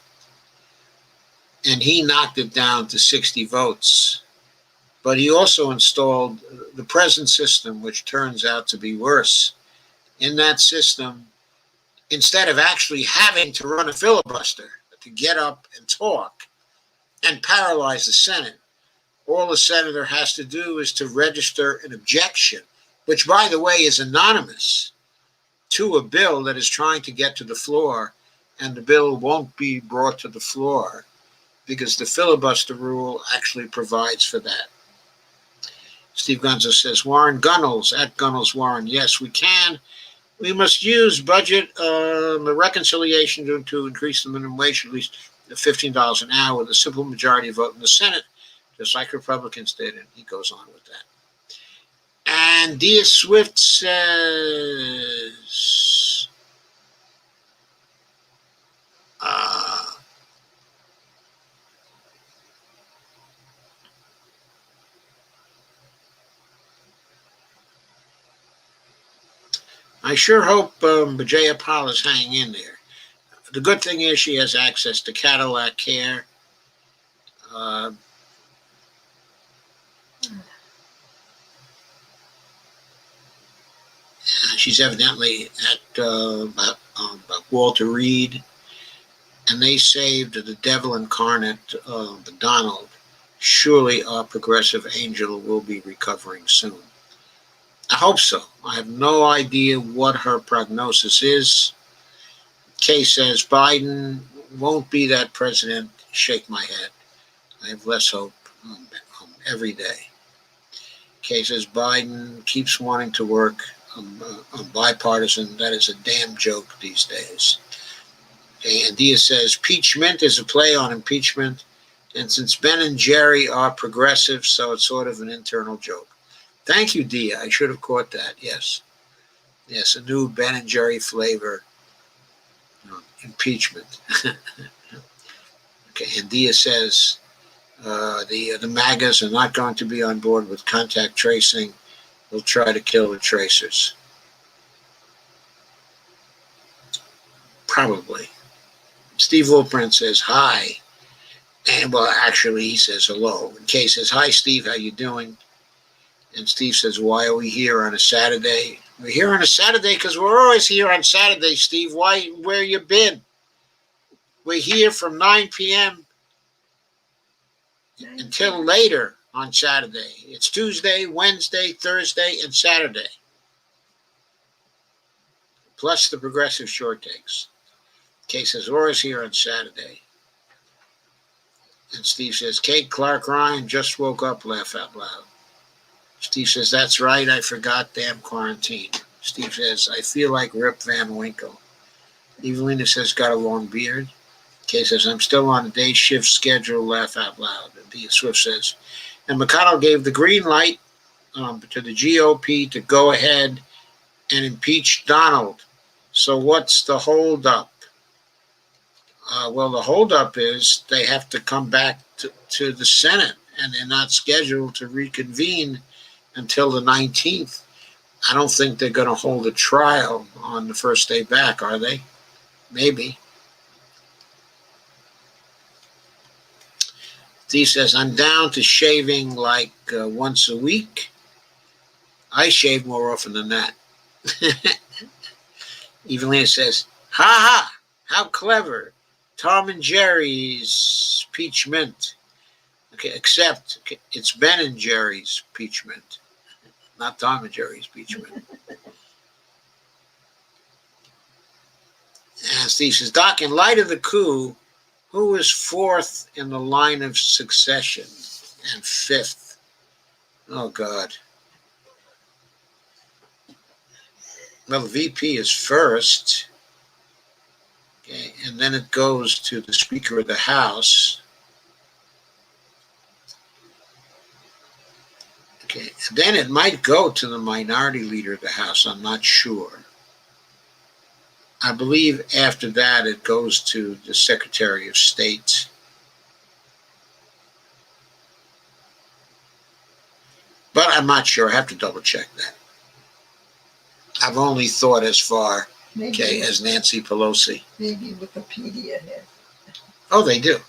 [SPEAKER 1] And he knocked it down to 60 votes. But he also installed the present system, which turns out to be worse. In that system, instead of actually having to run a filibuster to get up and talk and paralyze the Senate, all the senator has to do is to register an objection, which, by the way, is anonymous, to a bill that is trying to get to the floor, and the bill won't be brought to the floor because the filibuster rule actually provides for that. Steve Gunza says, Warren Gunnels, at Gunnels Warren, yes, we can. We must use budget the reconciliation to increase the minimum wage at least $15 an hour with a simple majority vote in the Senate, just like Republicans did, and he goes on with that. And Dia Swift says, I sure hope Bajaya Pal is hanging in there. The good thing is she has access to Cadillac Care. She's evidently at Walter Reed, and they saved the devil incarnate, the Donald. Surely our progressive angel will be recovering soon. I hope so. I have no idea what her prognosis is. Kay says Biden won't be that president. Shake my head. I have less hope every day. Kay says Biden keeps wanting to work bipartisan. That is a damn joke these days. Okay, and Dia says impeachment is a play on impeachment, and since Ben and Jerry are progressive, so it's sort of an internal joke. Thank you, Dia. I should have caught that. Yes, a new Ben and Jerry flavor. Impeachment. Okay, and Dia says the MAGAs are not going to be on board with contact tracing. They'll try to kill the tracers. Probably. Steve Wilprint says hi. And well, actually, he says hello. And Kay says, hi, Steve, how you doing? And Steve says, why are we here on a Saturday? We're here on a Saturday because we're always here on Saturday, Steve. Why? Where you been? We're here from 9 p.m. until later on Saturday. It's Tuesday, Wednesday, Thursday, and Saturday. Plus the progressive short takes. Kay says, we're always here on Saturday. And Steve says, Kate Clark Ryan just woke up, laugh out loud. Steve says, that's right, I forgot, damn quarantine. Steve says, I feel like Rip Van Winkle. Evelina says, got a long beard. Kay says, I'm still on a day shift schedule, laugh out loud. And Dia Swift says, and McConnell gave the green light to the GOP to go ahead and impeach Donald. So what's the holdup? Well, the holdup is they have to come back to the Senate, and they're not scheduled to reconvene until the 19th. I don't think they're going to hold a trial on the first day back, are they? Maybe. Dee says, I'm down to shaving like once a week. I shave more often than that. Evelina says, ha ha, how clever. Tom and Jerry's peach mint. Okay, except it's Ben and Jerry's peach mint, not Tom and Jerry's peach mint. And Steve says, Doc, in light of the coup, who is fourth in the line of succession and fifth? Oh, God. Well, the VP is first. Okay, and then it goes to the Speaker of the House. Okay, and then it might go to the Minority Leader of the House. I'm not sure. I believe after that it goes to the Secretary of State. But I'm not sure. I have to double check that. I've only thought as far, okay, as Nancy Pelosi.
[SPEAKER 2] Maybe Wikipedia has.
[SPEAKER 1] Oh, they do.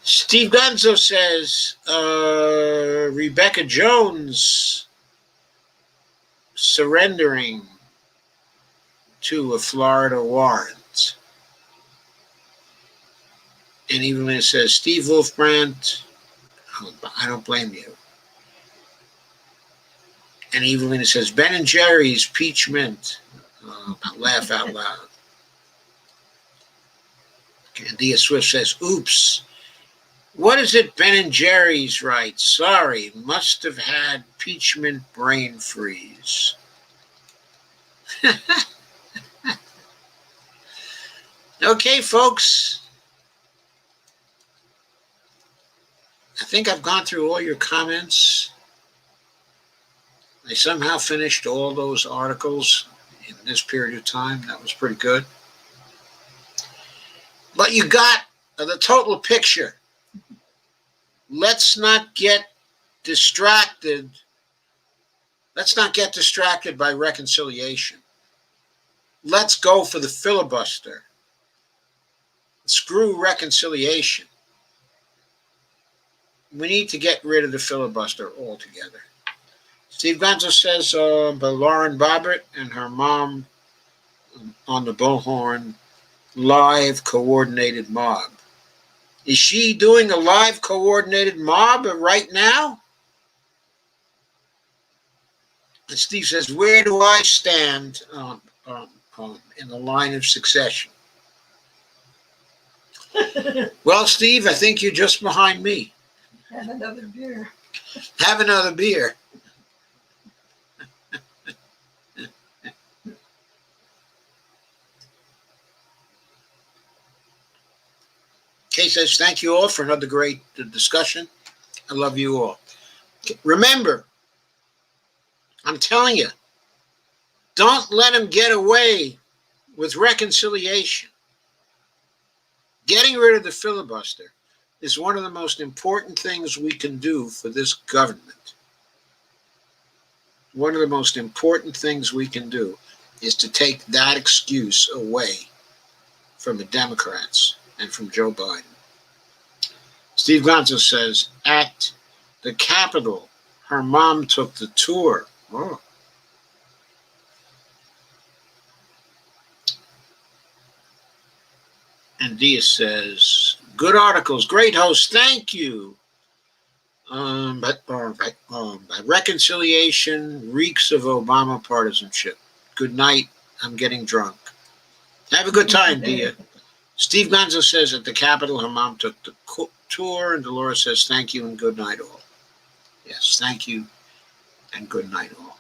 [SPEAKER 1] Steve Gonzo says Rebecca Jones surrendering to a Florida warrant. And Evelyn says, Steve Wolfbrandt, I don't blame you. And Evelyn says, Ben and Jerry's peach mint. Laugh out loud. And Dia Swift says, oops. What is it Ben and Jerry's right? Sorry, must have had peach mint brain freeze. Okay, folks. I think I've gone through all your comments. I somehow finished all those articles in this period of time. That was pretty good. But you got the total picture. Let's not get distracted. Let's not get distracted by reconciliation. Let's go for the filibuster. Screw reconciliation. We need to get rid of the filibuster altogether. Steve Gonzo says by Lauren Bobbert and her mom on the Bullhorn live coordinated mob. Is she doing a live coordinated mob right now? And Steve says, where do I stand in the line of succession? Well, Steve, I think you're just behind me.
[SPEAKER 2] Have another beer.
[SPEAKER 1] Have another beer. Kay says, thank you all for another great discussion. I love you all. Remember, I'm telling you, don't let them get away with reconciliation. Getting rid of the filibuster is one of the most important things we can do for this government. One of the most important things we can do is to take that excuse away from the Democrats and from Joe Biden. Steve Gonzo says, at the Capitol, her mom took the tour. Oh. And Dia says, good articles, great host, thank you. But reconciliation reeks of Obama partisanship. Good night, I'm getting drunk. Have a good time, Dia. Steve Gonzo says at the Capitol, her mom took the tour, and Dolores says, thank you and good night all. Yes, thank you and good night all.